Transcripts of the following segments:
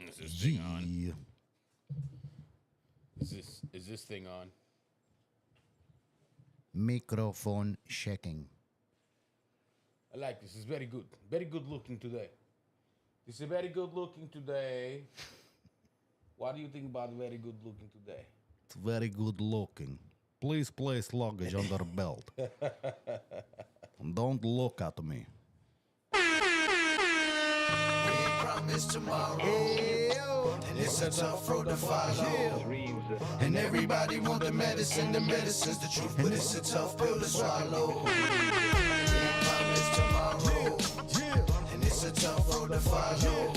Is this thing on? Is this thing on? Microphone checking. I like this. It's very good. Very good looking today. This is very good looking today. What do you think about very good looking today? It's very good looking. Please place luggage under the belt. And don't look at me. Promise tomorrow, and it's a tough road to follow. And everybody want the medicine, the medicine's the truth, but it's a tough pill to swallow. Promise tomorrow, and it's a tough road to follow.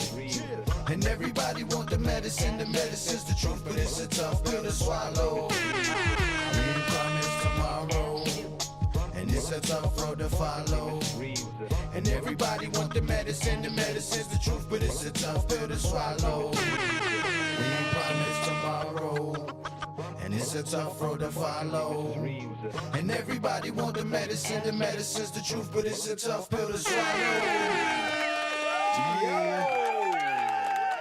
And everybody want the medicine's the truth, but it's a tough pill to swallow. Promise tomorrow, and it's a tough road to follow. And everybody want the medicine's the truth, but it's a tough pill to swallow. We ain't promised tomorrow, and it's a tough road to follow. And everybody want the medicine's the truth, but it's a tough pill to swallow.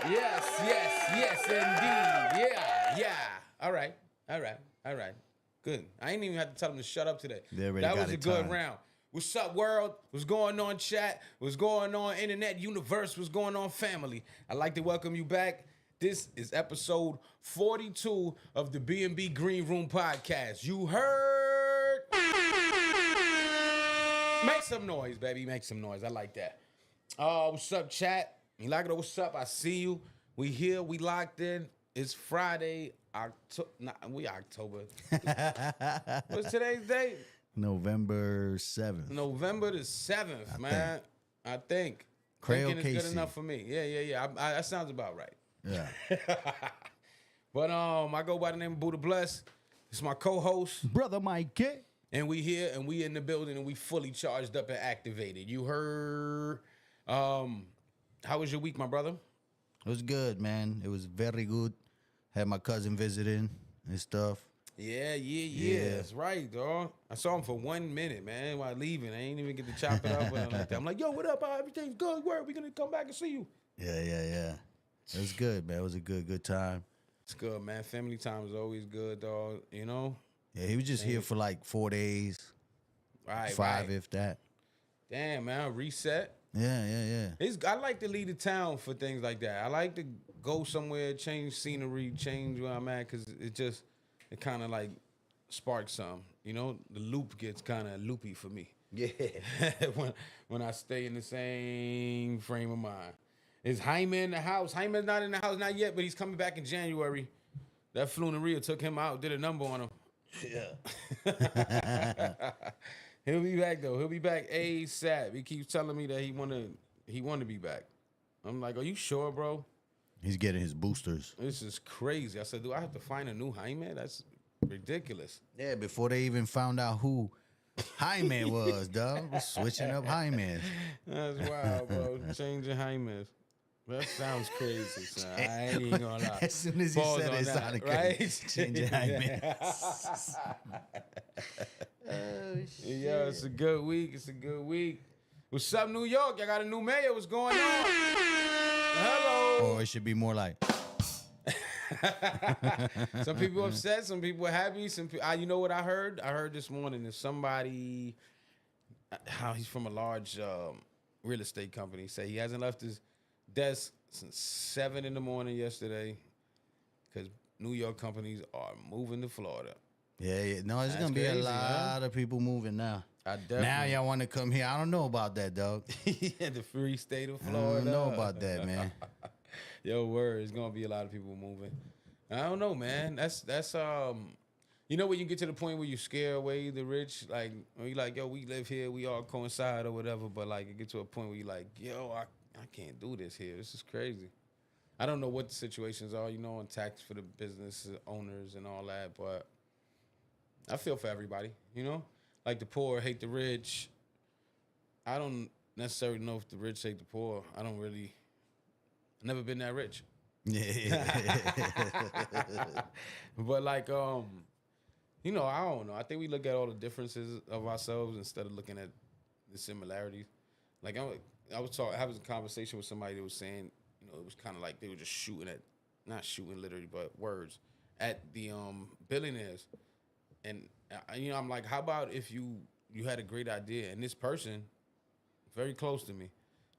Yes, indeed. Yeah. All right. Good. I ain't even have to tell them to shut up today. That was a good round. What's up, world? What's going on, chat? What's going on, internet universe? What's going on, family? I'd like to welcome you back. This is episode 42 of the BMB Greenroom podcast. You heard? Make some noise, baby. Make some noise. I like that. What's up, chat? You like it? What's up? I see you. We here. We locked in. It's Friday. October. What's today's date? November 7th. November the 7th, man. I think. Crayo Thinking is Casey. good enough for me. Yeah. That sounds about right. Yeah. But I go by the name of Budda Bless. It's my co-host. Brother Mikey. And we here and we in the building and we fully charged up and activated. You heard. How was your week, my brother? It was good, man. It was very good. Had my cousin visiting and stuff. Yeah. That's right, dog. I saw him for 1 minute, man, while leaving. I ain't even get to chop it up with him like that. I'm like, yo, what up? Everything's good. Where? We gonna come back and see you. Yeah. It was good, man. It was a good time. It's good, man. Family time is always good, dog. You know? Yeah, he was just here for like 4 days. Right. Five, if that. Damn, man. Reset. Yeah. I like to leave the town for things like that. I like to go somewhere, change scenery, change where I'm at, because it kind of like sparks something. You know, the loop gets kind of loopy for me. Yeah. when I stay in the same frame of mind. Is Jaime in the house? Jaime's not in the house, not yet, but he's coming back in January. That Fluneria took him out, did a number on him. Yeah. He'll be back though. He'll be back ASAP. He keeps telling me that he want to be back. I'm like, are you sure, bro? He's getting his boosters. This is crazy. I said, do I have to find a new Jaime? That's ridiculous. Yeah, before they even found out who Jaime was, dog. We're switching up Jaimes. That's wild, bro. Changing Jaimes. That sounds crazy, son. I ain't even gonna lie. As soon as he Pause said on it, it that, sounded right? crazy. Changing Jaimes. Oh, shit. Yeah, it's a good week. What's up, New York? I got a new mayor. What's going on? Hello. Or it should be more like. Some people upset. Some people happy. Some people, you know what I heard? I heard this morning that somebody, how he's from a large real estate company, say he hasn't left his desk since 7 in the morning yesterday because New York companies are moving to Florida. Yeah. No, there's going to be a lot of people moving now. Now y'all want to come here. I don't know about that, dog. Yeah, the free state of Florida. I don't know about that, man. Yo, word, it's going to be a lot of people moving. I don't know, man. That's you know when you get to the point where you scare away the rich, like when you like, yo, we live here, we all coincide or whatever, but like you get to a point where you like, yo, I can't do this here. This is crazy. I don't know what the situations are, you know, on tax for the business owners and all that, but I feel for everybody, you know? Like the poor hate the rich. I don't necessarily know if the rich hate the poor. I've never been that rich. Yeah. But like, you know, I don't know. I think we look at all the differences of ourselves instead of looking at the similarities. Like I was having a conversation with somebody that was saying, it was kind of like they were just shooting at, not shooting literally, but words at the billionaires. And I'm like, how about if you had a great idea, and this person, very close to me,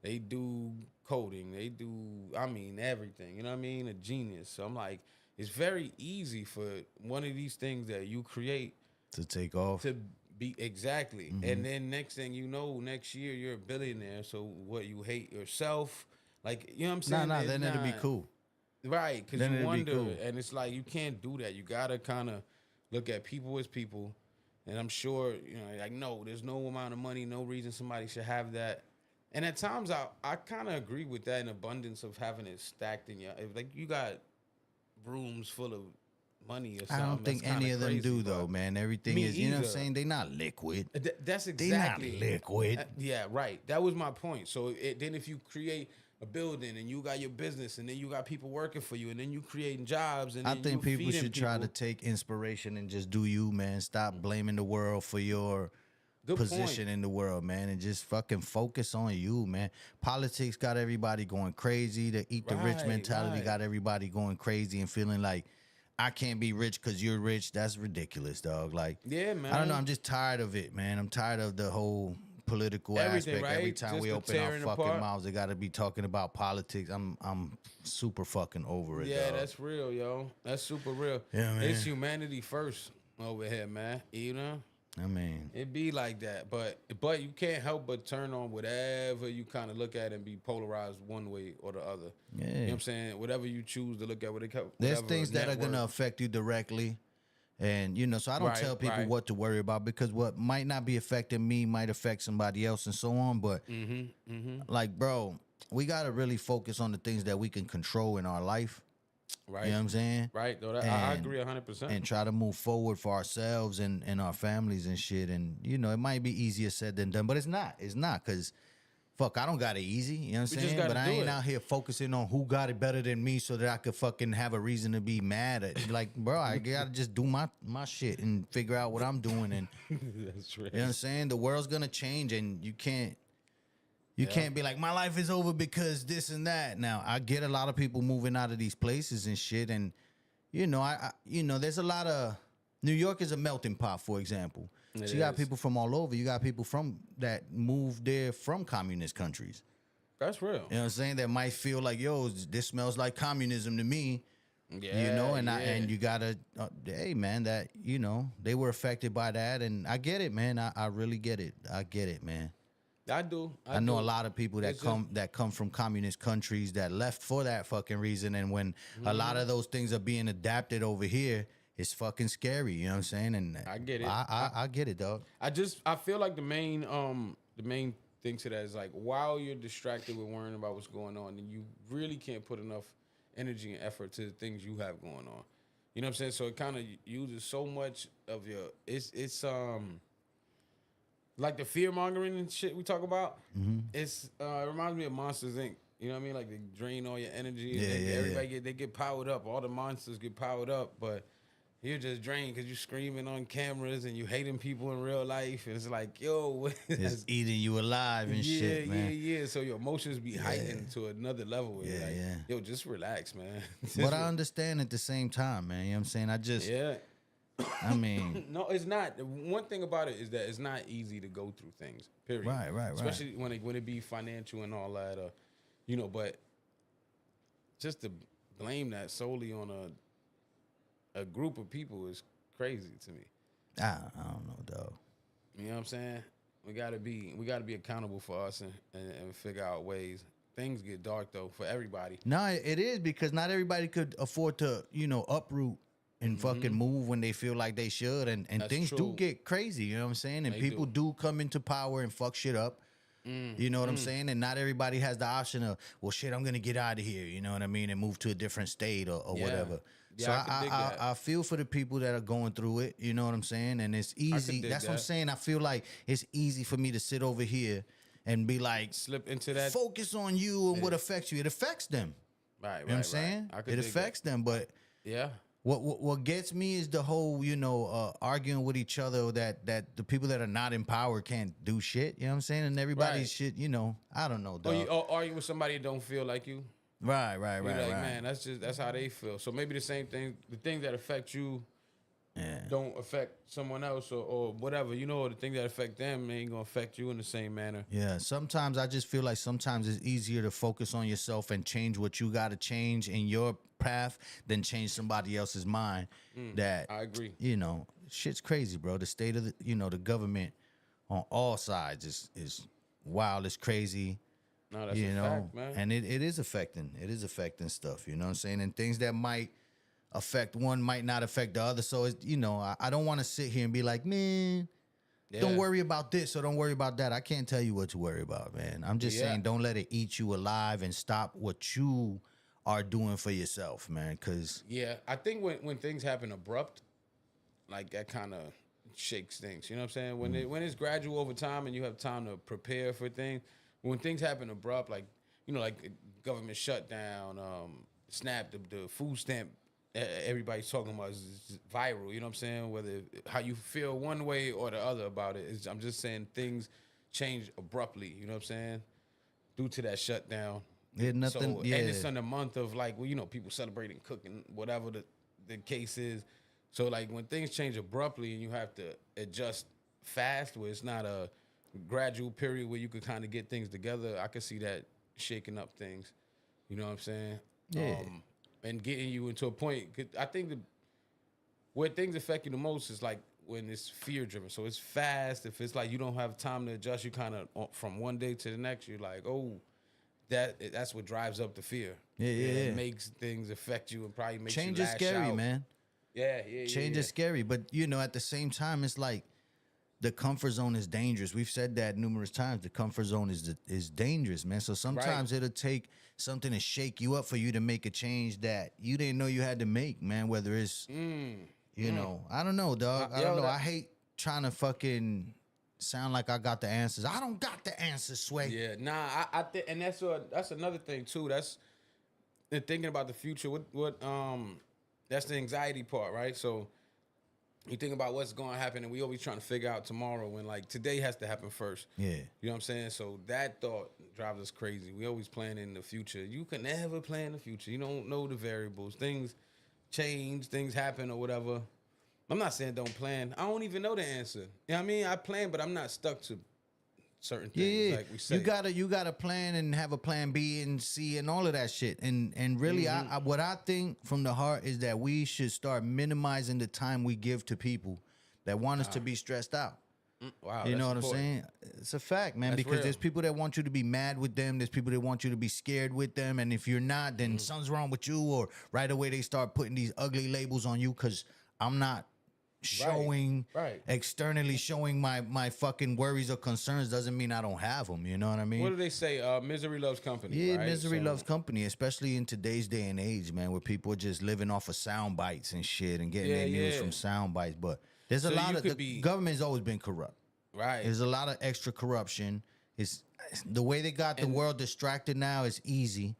they do coding, they do, I mean, everything. You know what I mean? A genius. So I'm like, it's very easy for one of these things that you create to take off. To be exactly. And then next thing you know, next year you're a billionaire. So what, you hate yourself? Like, you know what I'm saying? Nah, then it'll be cool. Right, because you it'll be wonder, cool. and it's like, you can't do that. You got to kind of look at people as people. And I'm sure, like, no, there's no amount of money, no reason somebody should have that. And at times, I kind of agree with that, in abundance of having it stacked in your, like, you got rooms full of money or something. I don't think any of them do, though, man. Everything is, you know what I'm saying? They not liquid. That's exactly. They not liquid. Yeah, right. That was my point. So then if you create a building and you got your business and then you got people working for you and then you creating jobs, and I then think you people should try to people. take inspiration and just do you, man. Stop blaming the world for your Good position point. in the world, man, and just fucking focus on you, man. Politics got everybody going crazy. The eat the rich Right, mentality right. got everybody going crazy and feeling like I can't be rich because you're rich. That's ridiculous, dog. Like, Yeah, man. I don't know. I'm just tired of it, man. I'm tired of the whole political Everything, aspect. Every right? time Just we the open our tearing fucking apart. mouths, they got to be talking about politics. I'm super fucking over it, Yeah, dog. that's real, yo. That's super real. Yeah, man. It's humanity first over here, man. You know? I mean, It be like that, but you can't help but turn on whatever you kind of look at and be polarized one way or the other. yeah. You know what I'm saying? Whatever you choose to look at, There's things that are going to affect you directly. And, so I don't Right, tell people right. what to worry about, because what might not be affecting me might affect somebody else and so on. But, like, bro, we got to really focus on the things that we can control in our life. Right. You know what I'm saying? Right. Though I And- agree 100%. And try to move forward for ourselves and our families and shit. And, it might be easier said than done, but it's not. It's not, because, fuck, I don't got it easy. You know what I'm We just saying? gotta But I do ain't it. out here focusing on who got it better than me so that I could fucking have a reason to be mad at. Like, bro, I got to just do my shit and figure out what I'm doing. And, That's right. you know what I'm saying? The world's going to change, and you can't be like, my life is over because this and that. Now, I get a lot of people moving out of these places and shit, and I there's a lot of, New York is a melting pot, for example. It So you got is. people from all over. You got people from that moved there from communist countries. That's real. You know what I'm saying? That might feel like, yo, this smells like communism to me. Yeah. And you gotta, hey man, that they were affected by that, and I get it, man. I really get it. I get it, man. I do. I know do. a lot of people that It's come from communist countries that left for that fucking reason, and when a lot of those things are being adapted over here, it's fucking scary. You know what I'm saying? And I get it. I get it, dog. I feel like the main thing to that is, like, while you're distracted with worrying about what's going on, then you really can't put enough energy and effort to the things you have going on. You know what I'm saying? So it kind of uses so much of your it's like the fear mongering and shit we talk about. It reminds me of Monsters Inc. You know what I mean? Like, they drain all your energy. And everybody get powered up. All the monsters get powered up, but you're just drained because you're screaming on cameras and you hating people in real life. And it's like, yo, It's eating you alive and shit, man. Yeah. So your emotions be heightened to another level. Where you're like, yeah. Yo, just relax, man. But I understand at the same time, man. You know what I'm saying? I just, Yeah. I mean, No, it's not. One thing about it is that it's not easy to go through things. Period. Right. Especially when it be financial and all that. But just to blame that solely on a group of people is crazy to me. I don't know, dog. You know what I'm saying? We gotta be accountable for us and figure out ways. Things get dark though for everybody. No, it is, because not everybody could afford to, uproot and fucking move when they feel like they should, and That's things do true. get crazy, you know what I'm saying? And They people do come into power and fuck shit up. You know what I'm saying? And not everybody has the option of, well, shit, I'm gonna get out of here, you know what I mean, and move to a different state or Yeah. whatever. Yeah, So I could dig that. I feel for the people that are going through it, you know what I'm saying? And it's easy. dig That's what I'm that. saying. I feel like it's easy for me to sit over here and be like, Slip into that. focus on you and what affects you. It affects them. Right. You know what I'm saying? I could It dig affects them, but that. Yeah. what gets me is the whole, arguing with each other that the people that are not in power can't do shit. You know what I'm saying? And everybody's Right. shit, I don't know, Or dog. you argue with somebody that don't feel like you. Right. Man, that's how they feel. So maybe the same thing, the things that affect you don't affect someone else or whatever, or the things that affect them ain't gonna affect you in the same manner. Yeah, sometimes I just feel like sometimes it's easier to focus on yourself and change what you got to change in your path than change somebody else's mind. That I agree. Shit's crazy, bro. The state of the government on all sides is wild. It's crazy. No, that's a fact, man. And it is affecting. It is affecting stuff. You know what I'm saying? And things that might affect one might not affect the other. So it's I don't want to sit here and be like, man, don't worry about this or don't worry about that. I can't tell you what to worry about, man. I'm just saying don't let it eat you alive and stop what you are doing for yourself, man. Cause I think when things happen abrupt, like that kind of shakes things. You know what I'm saying? When it's gradual over time and you have time to prepare for things, when things happen abrupt, like like government shutdown, SNAP, the food stamp. Everybody's talking about is viral, you know what I'm saying? Whether how you feel one way or the other about it. I'm just saying things change abruptly, you know what I'm saying? Due to that shutdown. And it's in a month of like, people celebrating, cooking, whatever the case is. So like when things change abruptly and you have to adjust fast, where it's not a gradual period where you could kind of get things together, I could see that shaking up things. You know what I'm saying? Yeah. And getting you into a point. I think where things affect you the most is like when it's fear driven. So it's fast. If it's like you don't have time to adjust, you kind of from one day to the next, you're like, oh, that's what drives up the fear. Yeah. It makes things affect you and probably makes change you is lash scary, out. man. Yeah. Change is scary, but at the same time, it's like the comfort zone is dangerous. We've said that numerous times. The comfort zone is dangerous, man. So sometimes it'll take something to shake you up for you to make a change that you didn't know you had to make, man. Whether it's, I don't know, dog. I don't know. I hate trying to fucking sound like I got the answers. I don't got the answers, Sway. Yeah, nah. I think, and that's another thing too. That's thinking about the future. What that's the anxiety part, right? So you think about what's going to happen, and we always trying to figure out tomorrow when, like, today has to happen first. Yeah. You know what I'm saying? So that thought drives us crazy. We always plan in the future. You can never plan the future. You don't know the variables. Things change, things happen or whatever. I'm not saying don't plan. I don't even know the answer. You know what I mean? I plan, but I'm not stuck to certain things, like we say. You gotta plan and have a plan B and C and all of that shit. And really, what I think from the heart is that we should start minimizing the time we give to people that want us to be stressed out. Wow, you know what I'm saying? It's a fact, man. Because there's people that want you to be mad with them. There's people that want you to be scared with them. And if you're not, then something's wrong with you. Or right away they start putting these ugly labels on you because I'm not externally showing my fucking worries or concerns doesn't mean I don't have them. You know what I mean? What do they say? Misery loves company. Yeah, right? misery loves company, especially in today's day and age, man, where people are just living off of sound bites and shit and getting their news from sound bites. But there's a lot of the government's always been corrupt. Right. There's a lot of extra corruption. It's the way they got the world distracted now is easy.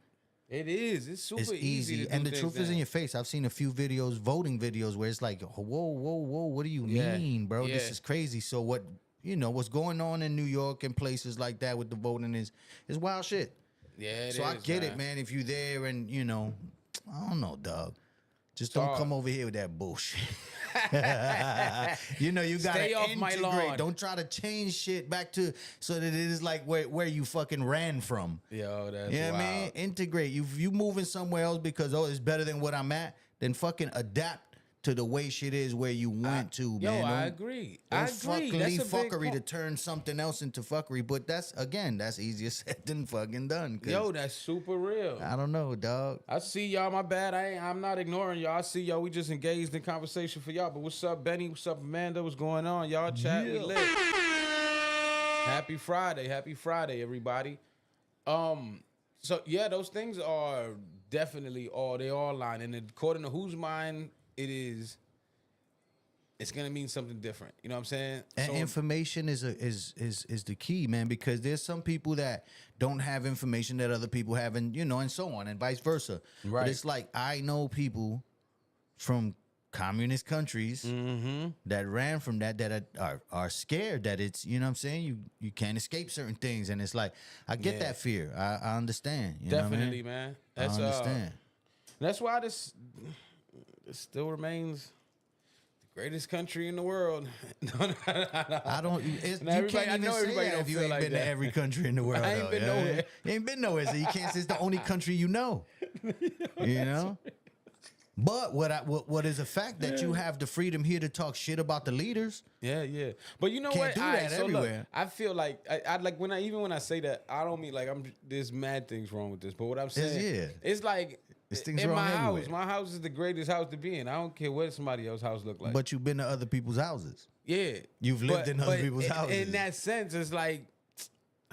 It is. It's super easy. to do and the things truth is in your face. I've seen a few voting videos where it's like, whoa, what do you mean, bro? This is crazy. So what's going on in New York and places like that with the voting is wild shit. Yeah, So I get it, man. If you there and, I don't know, dog. Just don't come over here with that bullshit. You gotta integrate. Don't try to change shit back to so that it is like where you fucking ran from. Yo, that's what I mean? Integrate. You moving somewhere else because it's better than what I'm at, then fucking adapt to the way shit is where you went to, man. I agree. Fucking leave fuckery to turn something else into fuckery. But that's easier said than fucking done. Yo, that's super real. I don't know, dog. I see y'all. My bad. I'm not ignoring y'all. I see y'all. We just engaged in conversation for y'all. But what's up, Benny? What's up, Amanda? What's going on? Y'all chat. We lit. Happy Friday. Happy Friday, everybody. So yeah, those things are definitely they all line. And according to whose mind it's gonna mean something different. You know what I'm saying? And information is the key, man, because there's some people that don't have information that other people have, and and so on, and vice versa. Right. But it's like I know people from communist countries Mm-hmm. that ran from that are scared that it's, you know what I'm saying, you can't escape certain things, and it's like I get Yeah. that fear. I understand. You know what I mean? Definitely, man. I understand. That's why this still remains the greatest country in the world. I don't. It's, Now, you everybody- can't I even know say everybody that don't if you feel ain't like been to that. every country in the world. I ain't though, been you know what I nowhere. mean? You ain't been nowhere, so you can't say it's the only country you know. You know. But what is a fact that you have the freedom here to talk shit about the leaders? Yeah, yeah. But you know Can't what? do Alright, that so look, everywhere. I feel like I like when I say that, I don't mean like there's mad things wrong with this. But what I'm saying, yeah. it's like There's things in wrong my house. everywhere. My house is the greatest house to be in. I don't care what somebody else's house look like. But you've been to other people's houses. yeah, You've lived in other people's in houses. that sense, it's like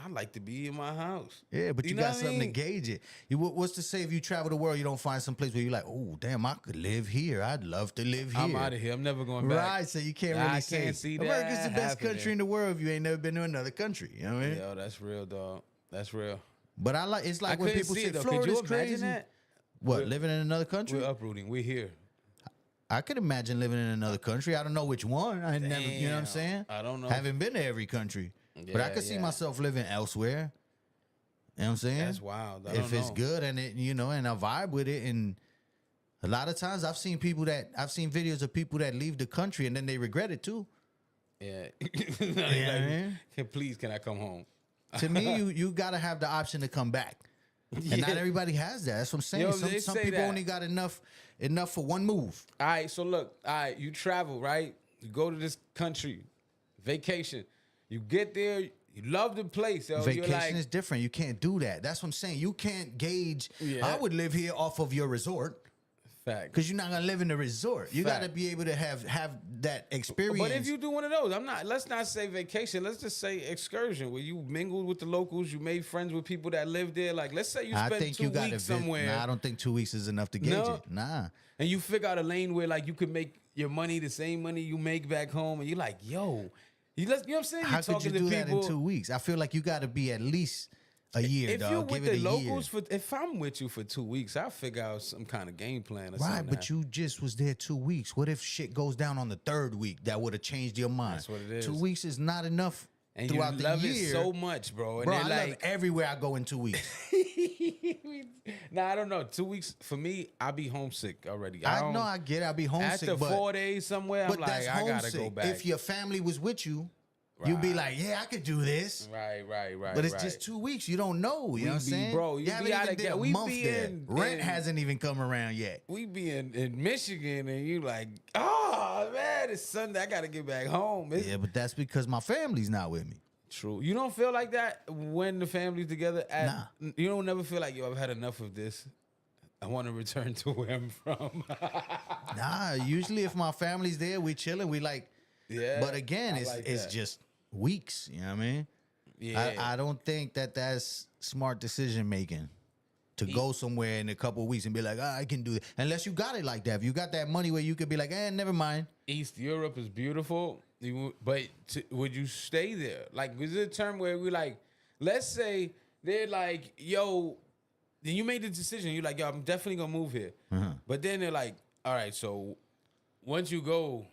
I like to be in my house. Yeah, but you know got what I something mean? to gauge it. What's to say if you travel the world, you don't find some place where you're like, oh, damn, I could live here. I'd love to live here. I'm out of here. I'm never going back. Right, so you can't I really say. can't see that America's the best happening. country in the world if you ain't never been to another country. You know what I mean? Yo, that's real, dog. That's real. But I like, it's like I when couldn't people see say it, though. Could Florida's you imagine crazy. that? What, We're- living in another country? We're uprooting. We're here. I could imagine living in another country. I don't know which one. I never, you know what I'm Damn. saying? I don't know. Haven't been to every country. But I Yeah, could see yeah. myself living elsewhere. You know what I'm saying? That's wild. I If don't it's know. good and it, you know, and I vibe with it. And a lot of times I've seen videos of people that leave the country and then they regret it too. Yeah. You know what I mean? Please, can I come home? To me, you gotta have the option to come back. And not Yeah. everybody has that. That's what I'm saying. Yo, they Some say people that. only got enough for one move. All right, so look, all right, you travel, right? You go to this country, vacation. You get there, you love the place. Yo. Vacation You're like, is different. You can't do that. That's what I'm saying. You can't gauge. Yeah. I would live here off of your resort fact. because you're not gonna live in the resort. You Fact. got to be able to have that experience. But if you do one of those, let's not say vacation, let's just say excursion, where you mingled with the locals, you made friends with people that live there. Like, let's say you I spend think 2 you got to weeks somewhere. Nah, I don't think 2 weeks is enough to gauge No? it. Nah. And you figure out a lane where like you could make your money the same money you make back home, and you're like, yo, you know what I'm saying? How You're could you talking do to that people. in 2 weeks? I feel like you got to be at least a year, If dog. you're Give with it the a locals year. if I'm with you for 2 weeks, I'll figure out some kind of game plan or Right, something. but you just was there 2 weeks. What if shit goes down on the third week? That would have changed your mind. That's what it is. 2 weeks is not enough and throughout you the love year. it so much, bro. And Bro, they're I love like, everywhere I go in 2 weeks. nah, I don't know. 2 weeks for me, I'll be homesick already. I know, I get it. I'll be homesick, after but 4 days somewhere, I'm but like, that's I gotta homesick. go back. If your family was with you, you'd be like, yeah, I could do this. right. But it's just 2 weeks. You don't know. You know what I'm be- saying? bro, you haven't be even outta did a we month be there. in- Rent in- hasn't even come around yet. We be in Michigan, and you like, oh man, it's Sunday. I gotta get back home. It's Yeah, but that's because my family's not with me. true. You don't feel like that when the family's together. You don't never feel like, yo, I've had enough of this. I want to return to where I'm from. Nah, usually if my family's there, we chilling. We like, Yeah, but again, I it's like it's that. just weeks. You know what I mean? Yeah, I don't think that's smart decision making to go somewhere in a couple of weeks and be like, I can do it. Unless you got it like that. If you got that money where you could be like, never mind. East Europe is beautiful, but would you stay there? Like, is it a term where we like, let's say they're like, yo, then you made the decision. You're like, yo, I'm definitely gonna move here. But then they're like, all right, so once you go,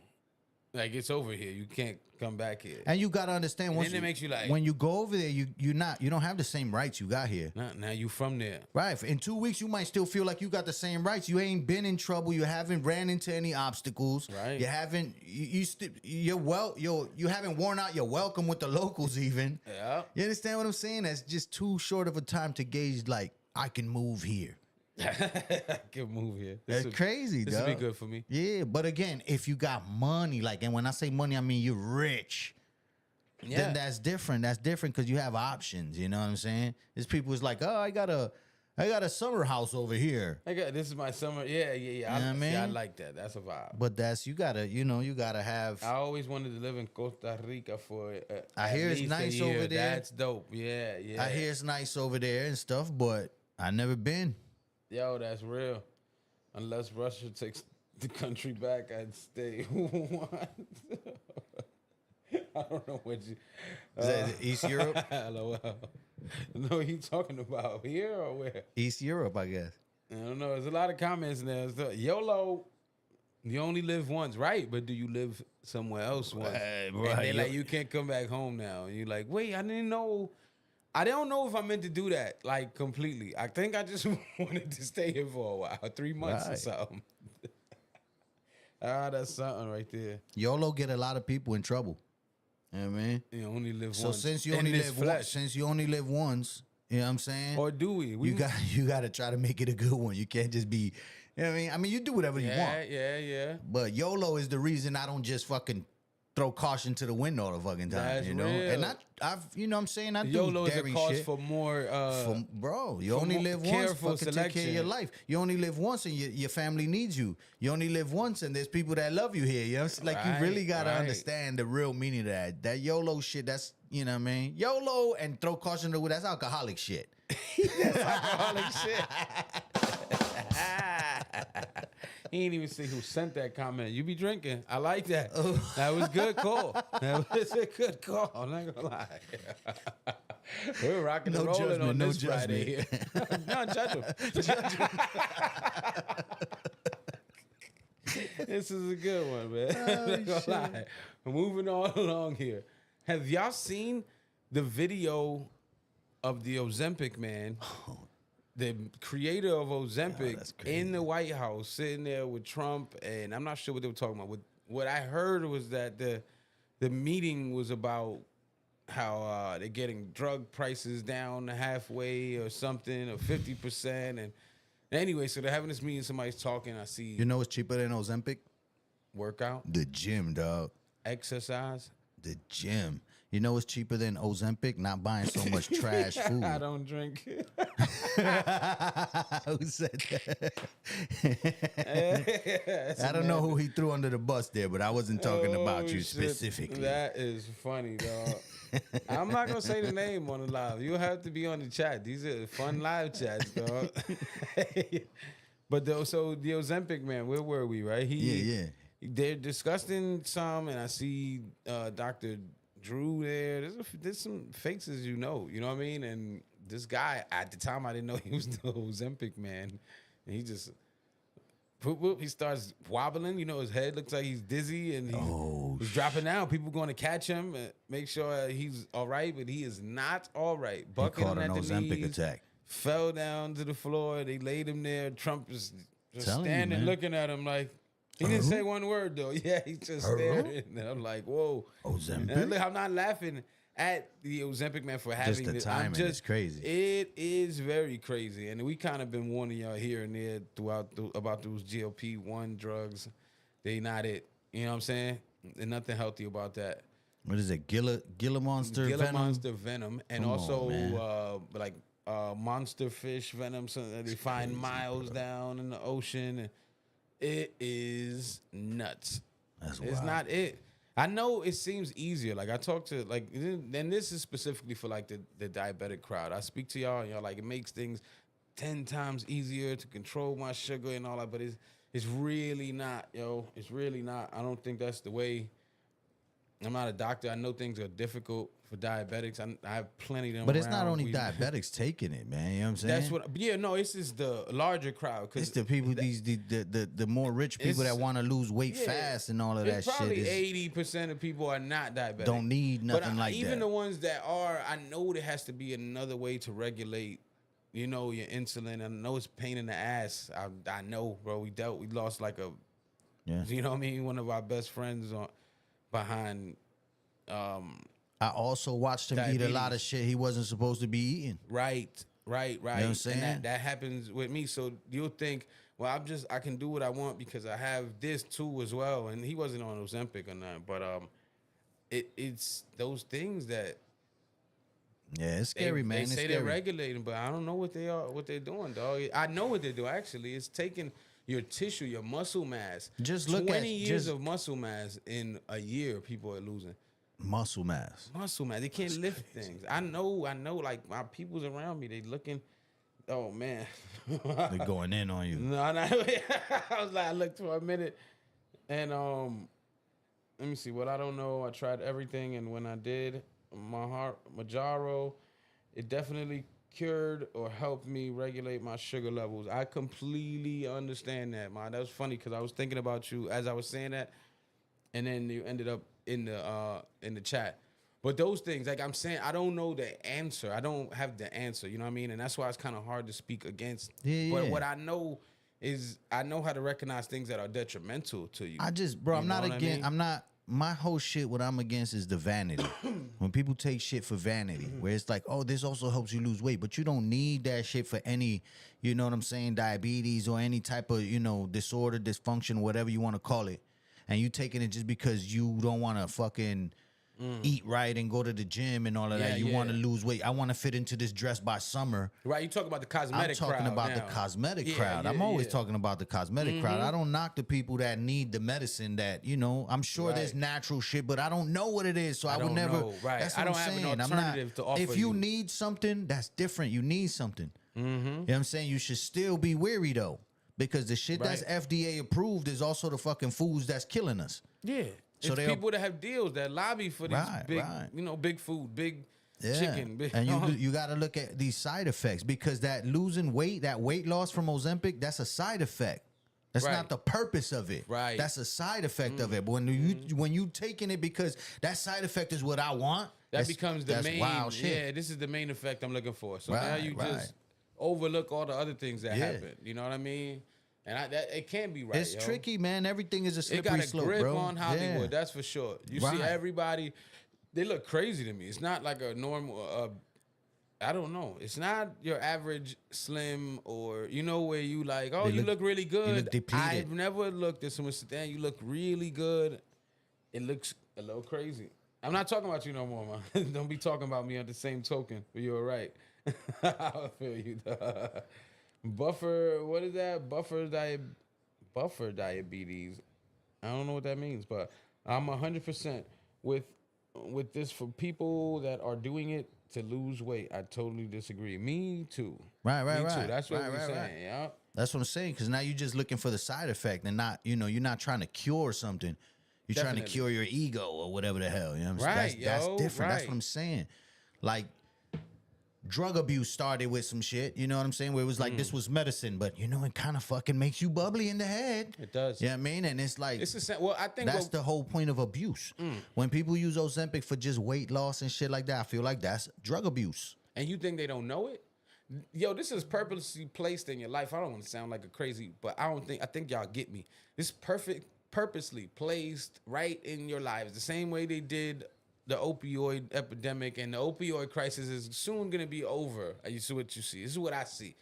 like it's over here. You can't come back here. And you gotta understand once then it makes you like- when you go over there, you don't have the same rights you got here. Now you from there. Right. In 2 weeks, you might still feel like you got the same rights. You ain't been in trouble. You haven't ran into any obstacles. Right. You haven't. You haven't worn out your welcome with the locals even. Yeah. You understand what I'm saying? That's just too short of a time to gauge. Like I can move here. I can move here. That's crazy. This dog. would be good for me. Yeah, but again, if you got money, like, and when I say money, I mean you're rich. Yeah. Then that's different. That's different because you have options. You know what I'm saying? There's people who's like, oh, I got a summer house over here. This is my summer. Yeah. You know what I mean? I like that. That's a vibe. But that's you gotta have. I always wanted to live in Costa Rica for. I at hear it's least a nice year. over there. That's dope. Yeah. I hear it's nice over there and stuff, but I never been. Yo, that's real. Unless Russia takes the country back, I'd stay. I don't know what you. Is that East Europe? LOL. No, you talking about here or where? East Europe, I guess. I don't know. There's a lot of comments in there. It's YOLO. You only live once, right? But do you live somewhere else once? Right, And right. they're like, you can't come back home now. And you're like, wait, I didn't know. I don't know if I meant to do that, like, completely. I think I just wanted to stay here for a while, 3 months or Right. something. That's something right there. YOLO get a lot of people in trouble. You know what I mean? You only live So once. since you in only this live flesh. once, you know what I'm saying? Or do we? you got to try to make it a good one. You can't just be, you know what I mean? I mean, you do whatever you want. Yeah. But YOLO is the reason I don't just fucking throw caution to the wind all the fucking time. That's you know, real. and I've you know what I'm saying, I YOLO do is a dairy cause shit. for more. Bro, you for only more live once. careful Fucking take care of selection. your life. You only live once, and your family needs you. You only live once, and there's people that love you here. You know, like you really gotta understand the real meaning of that. That YOLO shit. That's, you know what I mean. YOLO and throw caution to the wind. That's alcoholic shit. That's alcoholic shit. He ain't even see who sent that comment. You be drinking. I like that. That was good call. That was a good call. I'm not gonna lie. We're rocking and rolling on this Friday here. No, judge him. This is a good one, man. I'm not gonna lie. Moving on along here. Have y'all seen the video of the Ozempic man? The creator of Ozempic in the White House, sitting there with Trump, and I'm not sure what they were talking about. What I heard was that the meeting was about how they're getting drug prices down halfway or something, or 50%. And anyway, so they're having this meeting. Somebody's talking. I see You know what's cheaper than Ozempic? workout, The gym, dog. exercise. The gym. You know what's cheaper than Ozempic? Not buying so much trash food. I don't drink. Who said that? I don't know who he threw under the bus there, but I wasn't talking about you shit. specifically. That is funny, dog. I'm not gonna say the name on the live. You'll have to be on the chat. These are fun live chats, dog. But so the Ozempic man, where were we? Right? Yeah. They're discussing some, and I see Dr. Drew there. There's some faces, you know what I mean? And this guy, at the time, I didn't know he was the Ozempic man. And he just, he starts wobbling. You know, his head looks like he's dizzy, and he's dropping down. People going to catch him, and make sure he's all right, but he is not all right. He Bucking caught an at the Ozempic knees, attack. fell down to the floor. They laid him there. Trump is just Telling you, standing, man. looking at him like, he didn't say one word, though. Yeah, he just stared. And I'm like, whoa. Ozempic? And look, I'm not laughing at the Ozempic man for having the this. timing is crazy. It is very crazy. And we kind of been warning y'all here and there throughout about those GLP-1 drugs. They not it. You know what I'm saying? There's nothing healthy about that. What is it? Gila Monster Venom? Monster venom. And Come on, also man. monster fish venom. So that they find miles down in the ocean. And it is nuts. That's It's wild. not it. I know it seems easier. Like I talk to and this is specifically for like the diabetic crowd. I speak to y'all and y'all like it makes things 10 times easier to control my sugar and all that, but it's really not, yo. It's really not. I don't think that's the way. I'm not a doctor. I know things are difficult for diabetics. I have plenty of them. But it's not around. only diabetics taking it, man. You know what I'm saying? That's what. Yeah, no. It's just the larger crowd. It's the people, the more rich people that want to lose weight fast and all of that it's shit. Probably Is 80% of people are not diabetic. don't need nothing but like even that. the ones that are, I know there has to be another way to regulate, you know, your insulin. I know it's a pain in the ass. I know, bro. We lost like a, Yeah. you know what I mean? One of our best friends behind. I also watched him eat a lot of shit he wasn't supposed to be eating. Right. You know what I'm saying? And that happens with me. So you'll think, well, I can do what I want because I have this too as well. And he wasn't on Ozempic or nothing, but it's those things that Yeah, it's scary, man. They It's say scary. they're regulating, but I don't know what they're doing, dog. I know what they do actually. It's taking your tissue, your muscle mass. Just look 20 at- years just- of muscle mass in a year. People are losing Muscle mass. muscle mass. They can't lift things. I know. Like my people's around me, they looking. Oh man, They're going in on you. no. I was like, I looked for a minute, and let me see what I don't know. I tried everything, and when I did, Majaro, it definitely cured or helped me regulate my sugar levels. I completely understand that, man. That was funny because I was thinking about you as I was saying that, and then you ended up in the chat. But those things, like I'm saying, I don't know the answer. I don't have the answer. You know what I mean? And that's why it's kind of hard to speak against. Yeah, but yeah. what I know is I know how to recognize things that are detrimental to you. Bro, You I'm know not what I against. mean? I'm not. My whole shit, what I'm against is the vanity. When people take shit for vanity, where it's like, oh, this also helps you lose weight, but you don't need that shit for any, you know what I'm saying, diabetes or any type of, disorder, dysfunction, whatever you want to call it. And you taking it just because you don't want to fucking eat right and go to the gym and all of that. You want to lose weight. I want to fit into this dress by summer. Right, you talk about the cosmetic crowd. I'm talking about the cosmetic crowd. I'm always talking about the cosmetic crowd. I don't knock the people that need the medicine that, I'm sure there's natural shit, but I don't know what it is. So I would never. Know. Right. That's what I don't I'm have saying. an alternative to offer if you need something, that's different. You need something. You know what I'm saying? You should still be weary though. Because the shit that's FDA approved is also the fucking foods that's killing us. Yeah. So it's people that have deals that lobby for these big food, big chicken. Big, and you got to look at these side effects because that losing weight, that weight loss from Ozempic, that's a side effect. That's not the purpose of it. Right. That's a side effect of it. But when you taking it because that side effect is what I want, that becomes the main. Wild shit. Yeah, this is the main effect I'm looking for. So now you just overlook all the other things that happen. You know what I mean? And it can't be right. It's tricky, man. Everything is a slippery slope, bro. It got a grip on Hollywood, that's for sure. You see everybody, they look crazy to me. It's not like a normal, I don't know. It's not your average slim or, where you like, you look really good. You look depleted. I've never looked at someone sit down, you look really good. It looks a little crazy. I'm not talking about you no more, man. Don't be talking about me on the same token, but you're right. I feel you, dog. Buffer, what is that? Buffer diabetes. I don't know what that means, but I'm 100% with this for people that are doing it to lose weight. I totally disagree. Me too. Right. Too. That's what we're saying. Yeah. That's what I'm saying. Because now you're just looking for the side effect and not, you're not trying to cure something. You're trying to cure your ego or whatever the hell. You know what I'm saying? That's different. That's what I'm saying. Like, drug abuse started with some shit, you know what I'm saying? Where it was like, this was medicine, but it kind of fucking makes you bubbly in the head. It does. You know what I mean? And it's like, I think that's the whole point of abuse. When people use Ozempic for just weight loss and shit like that, I feel like that's drug abuse. And you think they don't know it? Yo, this is purposely placed in your life. I don't want to sound like a crazy, but I think y'all get me. This purposely placed right in your lives. The same way they did the opioid epidemic, and the opioid crisis is soon going to be over. You see what you see. This is what I see.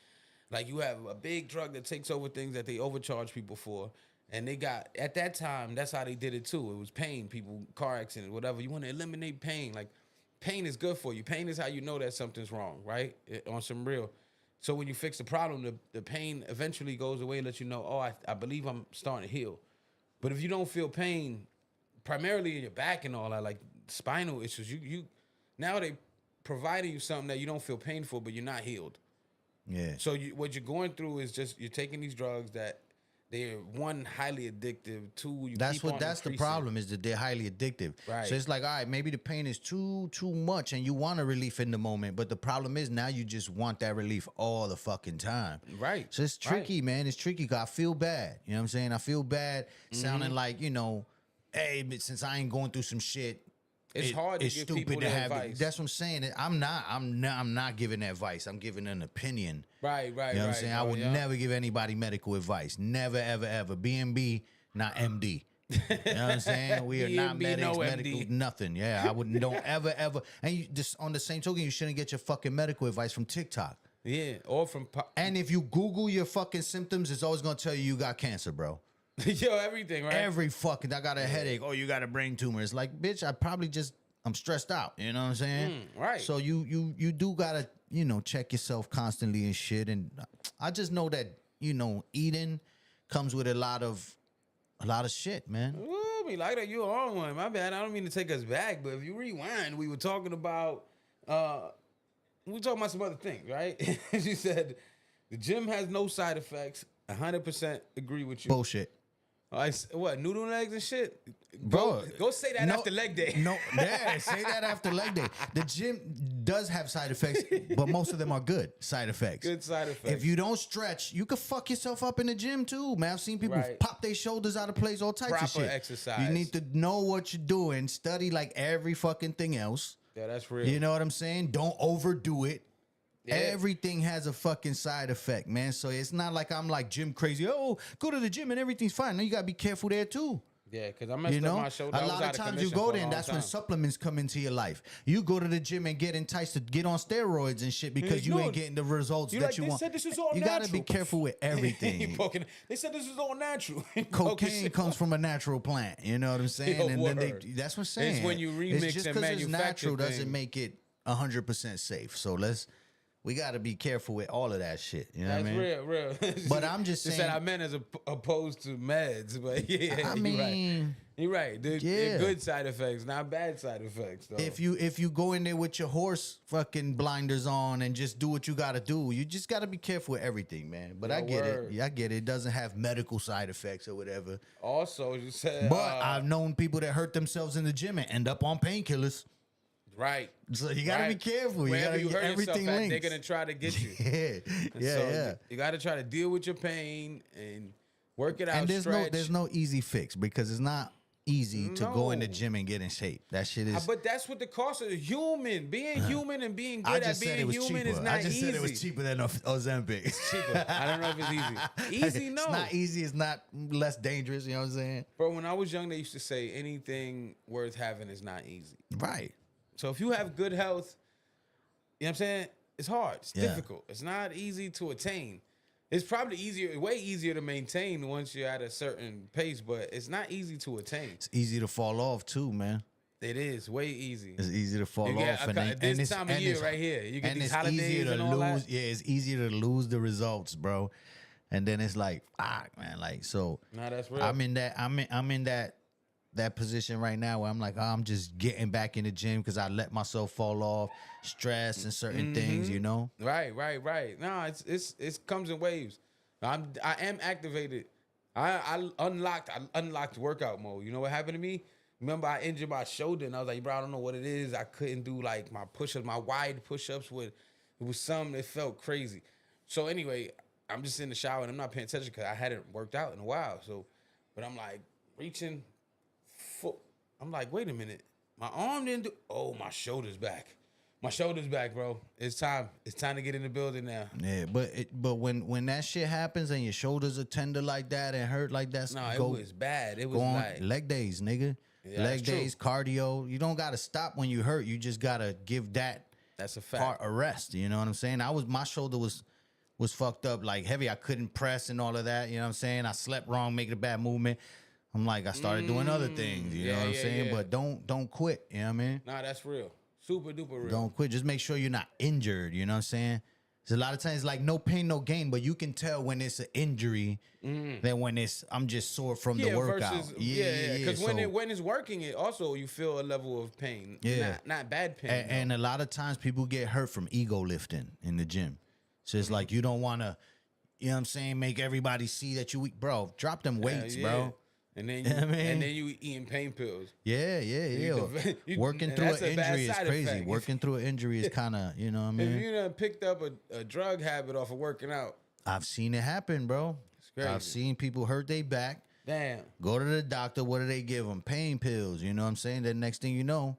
Like, you have a big drug that takes over things that they overcharge people for. And they got, at that time, that's how they did it too. It was pain, people, car accident, whatever. You want to eliminate pain. Like, pain is good for you. Pain is how you know that something's wrong, right? On some real. So when you fix the problem, the pain eventually goes away and lets you know, I believe I'm starting to heal. But if you don't feel pain, primarily in your back and all that, like spinal issues, you now they providing you something that you don't feel pain for, but you're not healed. Yeah. So what you're going through is just you're taking these drugs that they're, one, highly addictive. Two, that's the problem, is that they're highly addictive. Right. So it's like, all right, maybe the pain is too much and you want a relief in the moment, but the problem is now you just want that relief all the fucking time. Right. So it's tricky, man. It's tricky because I feel bad. You know what I'm saying? I feel bad sounding like, hey, but since I ain't going through some shit, it's hard to give people the advice. That's what I'm saying. I'm not giving advice. I'm giving an opinion. Right. You know what I'm saying? I would never give anybody medical advice. Never, ever, ever. BMB, not MD. You know what I'm saying? We are not medics, medical, nothing. Yeah, I wouldn't, don't ever. And you just, on the same token, you shouldn't get your fucking medical advice from TikTok. Yeah, or from... And if you Google your fucking symptoms, it's always going to tell you got cancer, bro. Yo, everything, right? Every fucking, I got a headache. Oh, you got a brain tumor. It's like, bitch, I'm stressed out. You know what I'm saying? Right. So you do gotta, check yourself constantly and shit. And I just know that, eating comes with a lot of shit, man. Ooh, me like that. You on one. My bad. I don't mean to take us back, but if you rewind, we were talking about some other things, right? You said the gym has no side effects. 100% agree with you. Bullshit. What, noodle legs and shit? Bro, go say that after leg day. No, yeah, say that after leg day. The does have side effects, but most of them are good side effects. Good side effects. If you don't stretch, you could fuck yourself up in the gym too, man. I've seen people Right. pop their shoulders out of place, all types of Proper shit. exercise. You need to know what you're doing. Study like every fucking thing else. Yeah, that's real. You know what I'm saying? Don't overdo it. Yeah. Everything has a fucking side effect, man. So it's not like I'm like gym crazy. Oh, go to the gym and everything's fine. No, you gotta be careful there too. Yeah, because I messed You know, up my shoulder. a I was lot out of times you commission go for a there, and long that's when time. supplements come into your life. You go to the gym and get enticed to get on steroids and shit because you no, ain't getting the results you that like, you they want. said this is all You gotta be natural. careful with You everything. poking- they said this is all natural. Cocaine comes from a natural plant. You know what I'm saying? Yo, and then word. that's what I'm saying. It's when you remix it's just and 'cause it's manufacture natural doesn't things. make it 100% safe. So we got to be careful with all of that shit. You know That's what I mean? real. But I'm just They said saying- I meant as opposed to meds, but yeah, I mean, you're right. They're yeah. good side effects, not bad side effects. Though. if you go in there with your horse fucking blinders on and just do what you got to do, you just got to be careful with everything, man. But Yeah, I get word. it. Yeah, I get it. It doesn't have medical side effects or whatever. also you said, But I've known people that hurt themselves in the gym and end up on painkillers. right. So you got to right. be careful. You Wherever got to you get hurt yourself everything at, linked. they're gonna try to get you. Yeah, And yeah, so yeah. You got to try to deal with your pain and work it out. And stretch. there's no easy fix because it's not easy to go in the No. gym and get in shape. That shit is. But that's what the cost of human. Being human and being I good just at said it being was human cheaper. is not I just easy. said it was cheaper than Ozempic. Cheaper. I don't know if it's easy. Easy, no. It's not easy. It's not less dangerous. You know what I'm saying? Bro, when I was young, they used to say anything worth having is not easy. Right. So if you have good health, you know what I'm saying? It's hard. It's Yeah. difficult. It's not easy to attain. It's probably way easier to maintain once you're at a certain pace, but it's not easy to attain. It's easy to fall off too, man. It is way easy. It's easy to fall You get off. this time of year right here. You get and these it's holidays easier to and all lose. that. Yeah, it's easier to lose the results, bro. And then it's like, fuck, man. Like, so Nah, that's real. I'm in that position right now where I'm like, I'm just getting back in the gym because I let myself fall off, stress and certain things, you know. Right. No, it comes in waves. I am activated. I unlocked workout mode. You know what happened to me? Remember, I injured my shoulder and I was like, bro, I don't know what it is. I couldn't do like my push-ups, my wide push-ups it was something that felt crazy. So anyway, I'm just in the shower and I'm not paying attention because I hadn't worked out in a while. So, but I'm like reaching foot. I'm like, wait a minute. My arm didn't do. Oh, my shoulder's back. My shoulder's back, bro. It's time. It's time to get in the building now. Yeah, but when that shit happens and your shoulders are tender like that and hurt like that, No, it was bad. It was go on like leg days, nigga. Yeah, leg that's true. days, cardio. You don't gotta stop when you hurt. You just gotta give that that's a fact. part a rest. You know what I'm saying? My shoulder was fucked up like heavy. I couldn't press and all of that. You know what I'm saying? I slept wrong, making a bad movement. I'm like, I started doing other things. You know what I'm saying? yeah. But don't quit. You know what I mean? Nah, that's real. Super duper real. Don't quit. Just make sure you're not injured. You know what I'm saying? There's a lot of times like no pain, no gain, but you can tell when it's an injury than when I'm just sore from the workout. Versus, Because So- when it's working, it also you feel a level of pain. Yeah. Not bad pain. and a lot of times people get hurt from ego lifting in the gym. So it's like you don't want to, you know what I'm saying, make everybody see that you weak. Bro, drop them weights, bro. And then You know what I mean? and then you eating pain pills. Yeah. Working and through an that's a bad injury is side crazy. effect. Working through an injury is kind of, you know what I If mean? you done picked up a drug habit off of working out, I've seen it happen, bro. crazy. I've seen people hurt their back. damn. Go to the doctor. What do they give them? Pain pills. You know what I'm saying? Then next thing you know,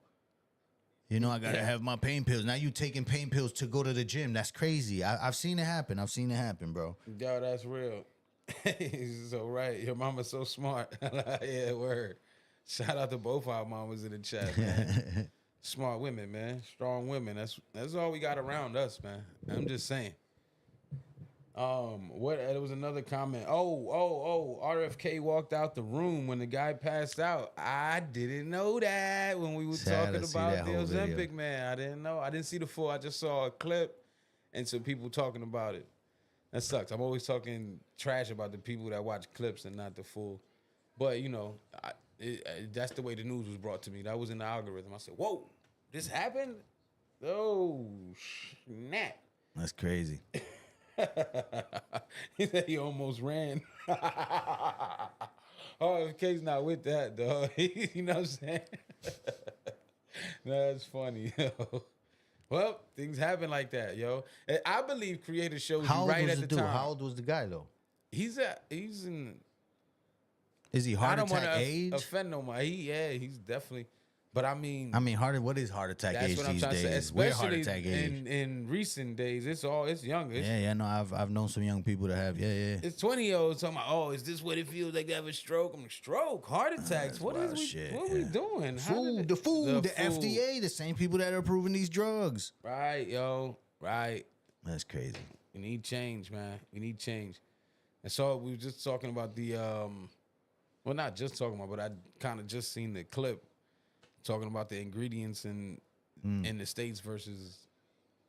I got to have my pain pills. Now you taking pain pills to go to the gym. That's crazy. I've seen it happen. I've seen it happen, bro. Yo, that's real. He's so right. Your mama's so smart. Yeah, word. Shout out to both our mamas in the chat, man. Smart women, man. Strong women. That's all we got around us, man. I'm just saying. There was another comment. Oh, RFK walked out the room when the guy passed out. I didn't know that when we were Sad talking to see about that the whole video. Ozempic, man. I didn't know. I didn't see the full. I just saw a clip and some people talking about it. That sucks. I'm always talking trash about the people that watch clips and not the full. But, that's the way the news was brought to me. That was in the algorithm. I said, whoa, this happened? Oh, snap. That's crazy. He said he almost ran. RFK's not with that, dog. You know what I'm saying? No, that's funny. Yo. Well, things happen like that, yo. And I believe creator shows How you old right was at the the dude? time. How old was the guy though? He's in. Is he I heart don't want attack to age? offend no more. He's definitely. But I mean, What is heart attack that's age what I'm these trying to say. days? We're heart Especially attack age. in recent days, it's younger. Yeah, no, I've known some young people that have. Yeah. It's 20-year-olds talking about, oh, is this what it feels like to have a stroke? I'm like, stroke, heart attacks. What wild is we? shit, What are we doing? How did Food, it- the food, the food. FDA, the same people that are approving these drugs. Right, yo, right. That's crazy. We need change, man. We need change. And so we were just talking about the well, not just talking about, but I kind of just seen the clip talking about the ingredients in the States versus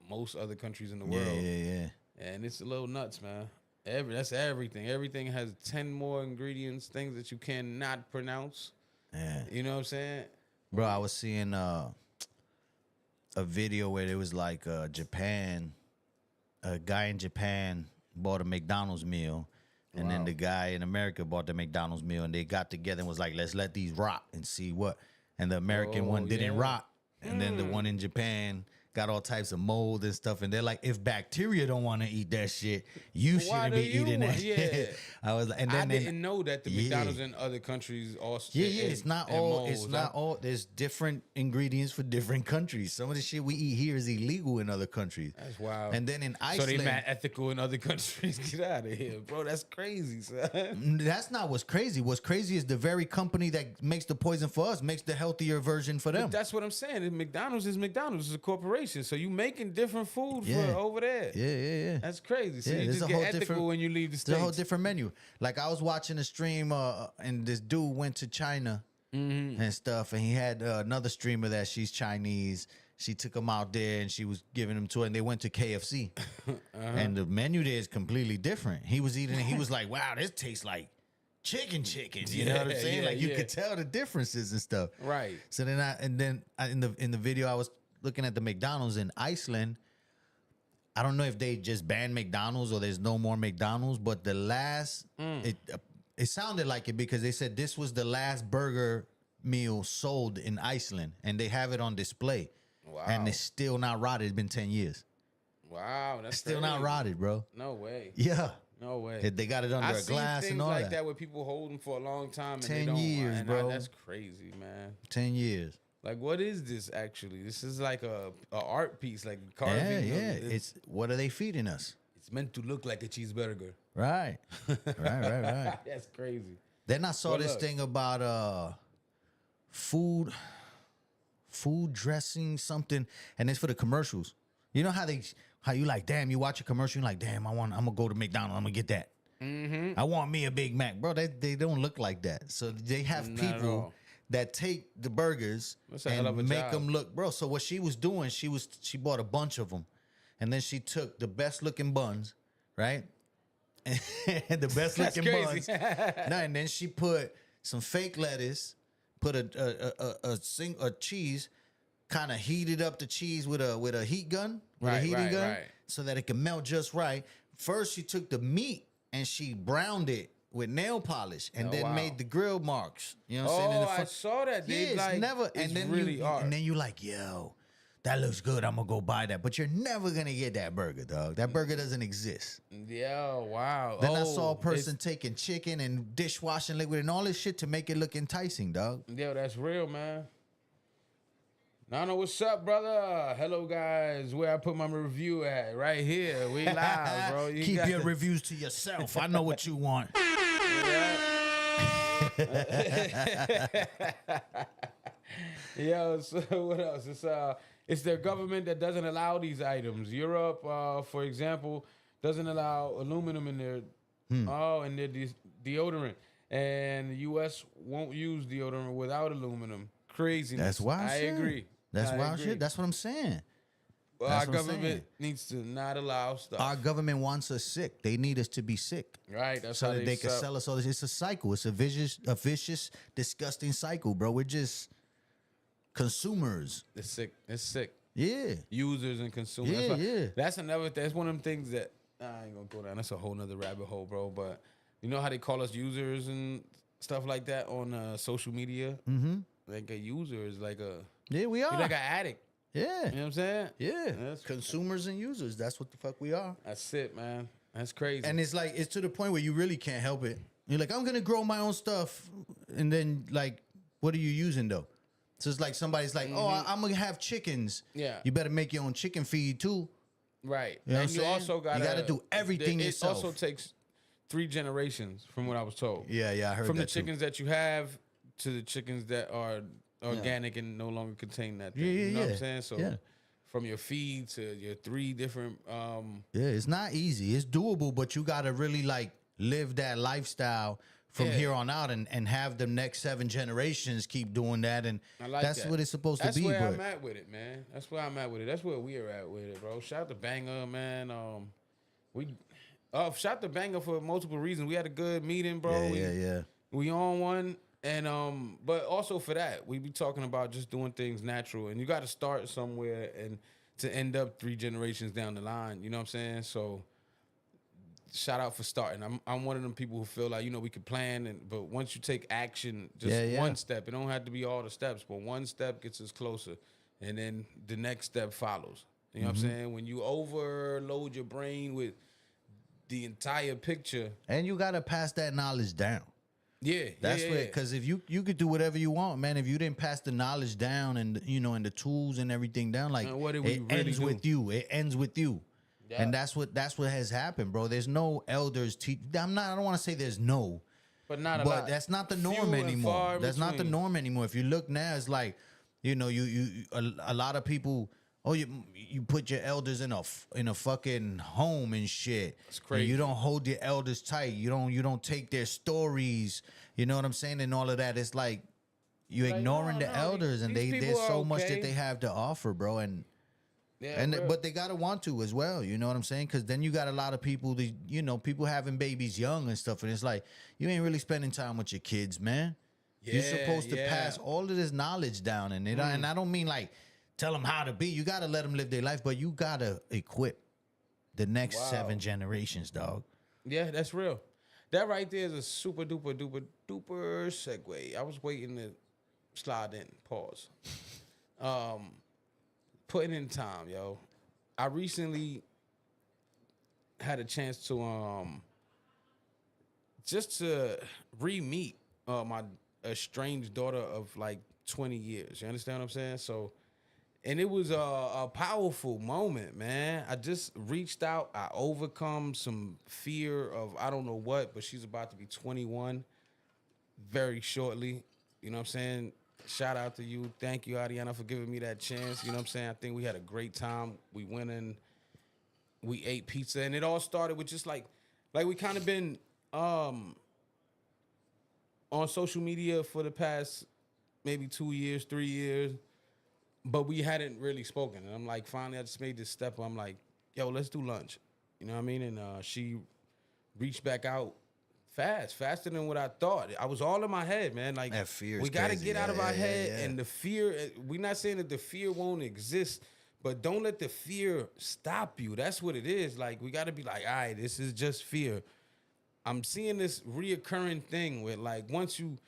most other countries in the world. Yeah. And it's a little nuts, man. That's everything. Everything has 10 more ingredients, things that you cannot pronounce. Yeah. You know what I'm saying? Bro, I was seeing a video where it was like Japan, a guy in Japan bought a McDonald's meal, and then the guy in America bought the McDonald's meal, and they got together and was like, let's let these rock and see what. And the American one didn't rock, and then the one in Japan got all types of mold and stuff, and they're like, if bacteria don't want to eat that shit, you shouldn't be eating that shit. I was like, and then I didn't know that the McDonald's in other countries also. it's not all. There's different ingredients for different countries. Some of the shit we eat here is illegal in other countries. That's wild. And then in So Iceland, they mad ethical in other countries. Get out of here, bro. That's crazy, son. that's not what's crazy. What's crazy is the very company that makes the poison for us makes the healthier version for them. But that's what I'm saying. McDonald's is McDonald's. It's a corporation. So you making different food for over there. Yeah. That's crazy. So you there's just a get whole ethical different- when you leave the It's States. a whole different menu. Like I was watching a stream, and this dude went to China and stuff, and he had another streamer that she's Chinese. She took him out there and she was giving him to her, and they went to KFC, and the menu there is completely different. He was eating it. He was like, "Wow, this tastes like chicken. You know what I'm saying? Like you could tell the differences and stuff." Right. So then in the video I was looking at the McDonald's in Iceland. I don't know if they just banned McDonald's or there's no more McDonald's, but the last it sounded like it because they said this was the last burger meal sold in Iceland, and they have it on display. Wow. And it's still not rotted. It's been 10 years. Wow. That's Still not crazy. rotted, bro. No way. Yeah. No way. They got it under I've a seen glass things and all like that. that where people hold them for a long time and 10 they don't. years, bro. That's crazy, man. 10 years. Like, what is this actually? This is like a art piece, like carving. Yeah. It's what are they feeding us? It's meant to look like a cheeseburger. Right. Right. That's crazy. Then I saw Well, this look. thing about food dressing something, and it's for the commercials. You know how you like, damn, you watch a commercial, you're like, damn, I'm gonna go to McDonald's, I'm gonna get that. I want me a Big Mac, bro. They don't look like that. So they have Not at people all. that take the burgers That's a hell of and a make job. them look, bro. So what she was doing, she bought a bunch of them, and then she took the best looking buns, right? And the best That's looking crazy. buns. No, and then she put some fake lettuce, put a cheese, kind of heated up the cheese with a heat gun, with a Right, heating right, gun, right. so that it can melt just right. First, she took the meat and she browned it with nail polish, and Oh, then wow. made the grill marks. You know what I'm saying? In Oh, the I front. saw that. Yeah, They it's like never. It's And then really art. and then you like, yo, that looks good. I'm gonna go buy that. But you're never gonna get that burger, dog. That burger doesn't exist. Yeah, wow. Then I Oh, saw a person taking chicken and dishwashing liquid and all this shit to make it look enticing, dog. Yo, that's real, man. Nano, what's up, brother? Hello, guys. Where I put my review at? Right here. We live, bro. You Keep got your the- reviews to yourself. I know what you want. Yo, so what else? It's their government that doesn't allow these items. Europe, for example, doesn't allow aluminum in their in their deodorant, and the U.S. won't use deodorant without aluminum. Craziness. That's wild I shit. agree. That's I wild agree. shit. That's what I'm saying. Well, that's our what I'm government saying. needs to not allow stuff. Our government wants us sick. They need us to be sick. Right. That's So how that they can sell us all this. It's a cycle. It's a vicious, disgusting cycle, bro. We're just consumers. It's sick. It's sick. Yeah. Users and consumers. Yeah, yeah. That's another. That's one of them things that I ain't gonna go down. That's a whole nother rabbit hole, bro. But you know how they call us users and stuff like that on social media. Mm-hmm. Like a user is like a Yeah, we are. you're like an addict. Yeah. You know what I'm saying? Yeah. That's- Consumers and users. That's what the fuck we are. That's it, man. That's crazy. And it's like, it's to the point where you really can't help it. You're like, I'm going to grow my own stuff. And then, like, what are you using, though? So it's like somebody's like, oh, I'm going to have chickens. Yeah. You better make your own chicken feed, too. Right. You know what and I'm you saying? also got You gotta do everything yourself. It also takes 3 generations, from what I was told. Yeah, I heard From that the chickens that you have to the chickens that are organic and no longer contain that thing. You know what I'm saying? So from your feed to your 3 different Yeah, it's not easy. It's doable, but you gotta really like live that lifestyle from here on out and have the next 7 generations keep doing that. And that's what it's supposed to be. That's where I'm at with it, man. That's where I'm at with it. That's where we are at with it, bro. Shout out to Banger, man. Shout out to Banger for multiple reasons. We had a good meeting, bro. Yeah. We on one. And but also for that, we be talking about just doing things natural. And you gotta start somewhere and to end up 3 generations down the line. You know what I'm saying? So shout out for starting. I'm one of them people who feel like, you know, we could plan, but once you take action, just one step. It don't have to be all the steps, but one step gets us closer, and then the next step follows. You know what I'm saying? When you overload your brain with the entire picture, and you gotta pass that knowledge down. That's what, because if you could do whatever you want, man. If you didn't pass the knowledge down and and the tools and everything down, like what did we it really ends do? with you. It ends with you. Yeah. And that's what has happened, bro. There's no elders teach. I don't want to say there's no, but not a but lot. that's not the Few norm and anymore. far That's not the between. norm anymore. If you look now, it's like, you a lot of people. Oh, you put your elders in a fucking home and shit. It's crazy. And you don't hold your elders tight. You don't take their stories. You know what I'm saying? And all of that. It's like you ignoring the elders, and these there's people are so much okay. that they have to offer, bro. And Yeah, but they gotta want to as well. You know what I'm saying? Because then you got a lot of people that people having babies young and stuff, and it's like you ain't really spending time with your kids, man. You're supposed to pass all of this knowledge down, and and I don't mean like tell them how to be. You gotta let them live their life, but you gotta equip the next 7 generations, dog. Yeah, that's real. That right there is a super duper duper duper segue. I was waiting to slide in. Pause. Putting in time, yo. I recently had a chance to just to re-meet my estranged daughter of like 20 years. You understand what I'm saying? So, and it was a powerful moment, man. I just reached out. I overcome some fear of I don't know what, but she's about to be 21 very shortly. You know what I'm saying? Shout out to you. Thank you, Ariana, for giving me that chance. You know what I'm saying? I think we had a great time. We went in, we ate pizza, and it all started with just like we kind of been on social media for the past maybe 2 years, 3 years, but we hadn't really spoken. And I'm like, finally, I just made this step. I'm like, yo, let's do lunch. You know what I mean? And she reached back out faster than what I thought. I was all in my head, man. Like, That fear is we got to crazy. get out of our head. Yeah. And the fear, we're not saying that the fear won't exist, but don't let the fear stop you. That's what it is. Like, we got to be like, all right, this is just fear. I'm seeing this reoccurring thing where, like, once you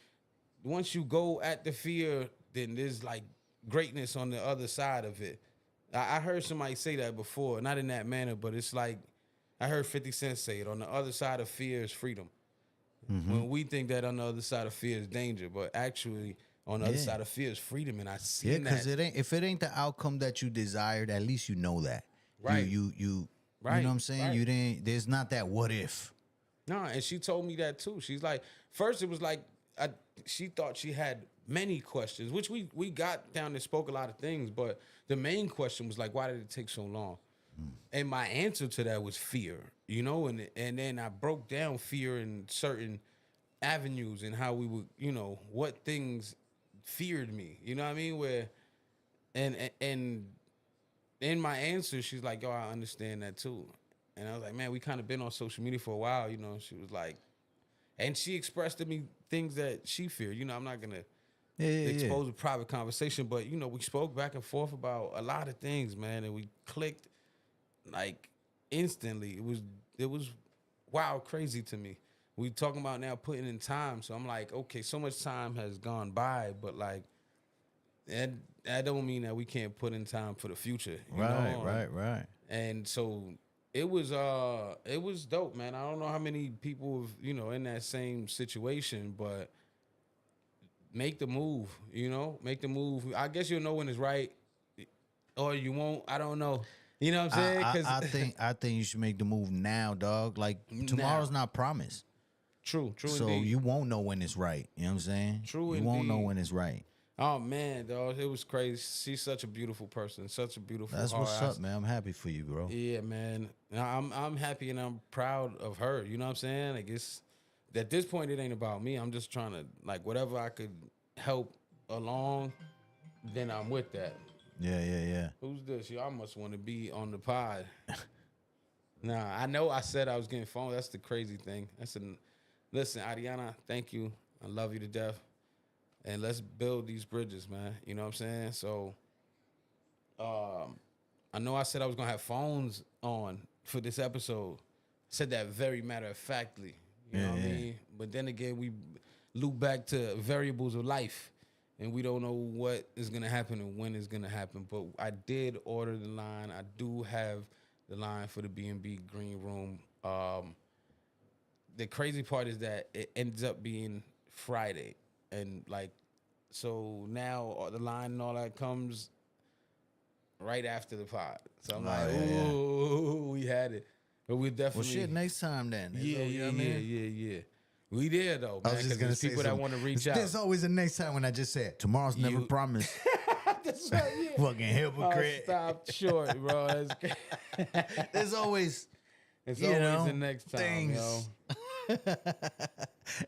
go at the fear, then there's, like, greatness on the other side of it. I heard somebody say that before, not in that manner, but it's like, I heard 50 Cent say it, on the other side of fear is freedom. When we think that on the other side of fear is danger, but actually on the other side of fear is freedom, and I see that. because if it ain't the outcome that you desired, at least you know that. Right. You know what I'm saying? Right. There's not that what if. No, and she told me that too. She's like, first it was like, she thought she had many questions, which we got down and spoke a lot of things, but the main question was like, why did it take so long? And my answer to that was fear, you know, and then I broke down fear in certain avenues and how we would, you know, what things feared me, you know what I mean? Where, and in my answer, she's like, yo, I understand that too. And I was like, man, we kind of been on social media for a while, you know. She was like, and she expressed to me things that she feared. You know, I'm not gonna expose a private conversation, but you know, we spoke back and forth about a lot of things, man, and we clicked like instantly. It was wild, crazy to me. We talking about now putting in time, so I'm like, okay, so much time has gone by, but like, and that don't mean that we can't put in time for the future. You Right, know? right. And so it was dope, man. I don't know how many people have, in that same situation, but make the move, make the move. I guess you'll know when it's right or you won't. I don't know. You know what I'm saying? I think you should make the move now, dog. Like tomorrow's not promised. True. So indeed. you won't know when it's right. You know what I'm saying? True. You won't know when it's right. Oh man, dog, it was crazy. She's such a beautiful person, such a beautiful. That's what's up, man. I'm happy for you, bro. Yeah, man. I'm happy and I'm proud of her. You know what I'm saying? Like it's at this point, it ain't about me. I'm just trying to like whatever I could help along. Then I'm with that. Yeah. Who's this? Y'all must want to be on the pod. Nah, I know I said I was getting phone. That's the crazy thing. Listen, Ariana, thank you. I love you to death. And let's build these bridges, man. You know what I'm saying? So, I know I said I was going to have phones on for this episode. I said that very matter-of-factly. You know what I mean? But then again, we loop back to variables of life. And we don't know what is going to happen and when it's going to happen. But I did order the line. I do have the line for the BMB Greenroom. The crazy part is that it ends up being Friday. And, so now the line and all that comes right after the pod. So I'm we had it. But we definitely... Well, shit, next time then. Yeah. We there, though, man, I was just because gonna there's say people that want to reach out. There's always a next time when I just said, tomorrow's never promised. That's right, yeah. Fucking hypocrite. Stop short, bro. There's always... It's always the next time, things. yo.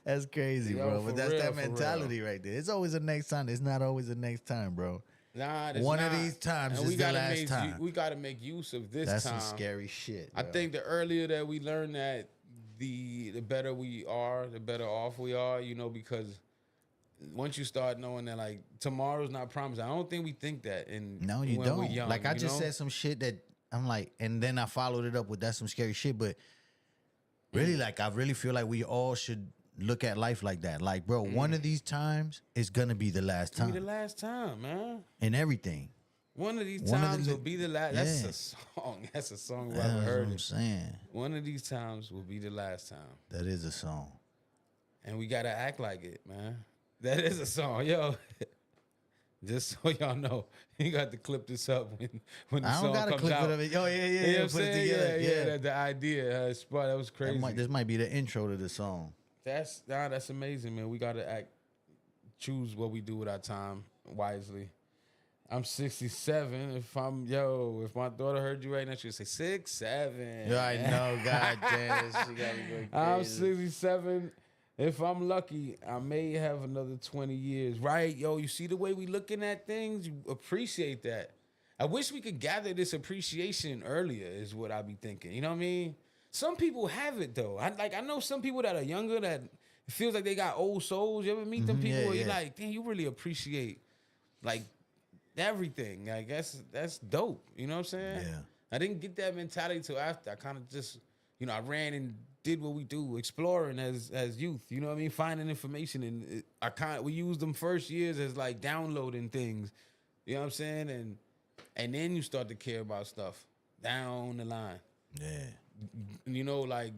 That's crazy, Yo, bro. for But that's real, that for mentality right there. It's always a next time. It's not always a next time, bro. Nah, One of these times and is the last time. We got to make use of this That's time. some scary shit, I bro. think the earlier that we learn that, the better we are, the better off we are, because once you start knowing that, like, tomorrow's not promised, I don't think we think that. And No, you when don't. we're young, Like, I just said some shit that I'm like, and then I followed it up with that's some scary shit. But really, like, I really feel like we all should look at life like that. Like, bro, one of these times is going to be the last time. Be the last time, man. In everything. One of these times will be the last. That's a song. That's a song I've ever heard. That's what I'm saying. One of these times will be the last time. That is a song. And we got to act like it, man. That is a song. Yo, just so y'all know, you got to clip this up when the song comes out. I don't got to clip it of it. Oh, yeah. You know what I'm saying? Yeah. The idea. That was crazy. This might be the intro to the song. That's amazing, man. We got to choose what we do with our time wisely. I'm 67. If my daughter heard you right now, she'd say 6, 7. Yeah, I know. God damn, she got me going crazy. I'm 67. If I'm lucky, I may have another 20 years. Right, yo, you see the way we looking at things? You appreciate that. I wish we could gather this appreciation earlier is what I be thinking. You know what I mean? Some people have it, though. I know some people that are younger that it feels like they got old souls. You ever meet them people where you're like, damn, you really appreciate, like, everything. Like, that's dope. You know what I'm saying? Yeah. I didn't get that mentality till after. I kind of just, I ran and did what we do, exploring as youth. You know what I mean? Finding information. And we used them first years as, like, downloading things. You know what I'm saying? And then you start to care about stuff down the line. Yeah. Like,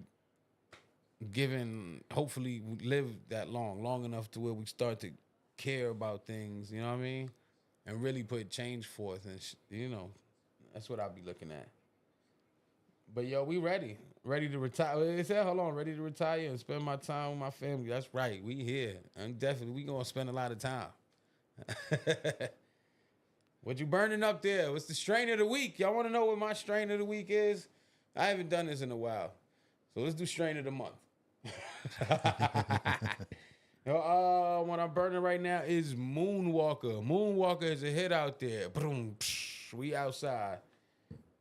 hopefully we live that long enough to where we start to care about things. You know what I mean? And really put change forth, and that's what I'll be looking at. But yo, we ready to retire. It said, hold on, ready to retire and spend my time with my family. That's right, we here, and definitely we gonna spend a lot of time. What you burning up there? What's the strain of the week? Y'all want to know what my strain of the week is? I haven't done this in a while, so let's do strain of the month. What I'm burning right now is Moonwalker. Moonwalker is a hit out there. Boom, psh, we outside.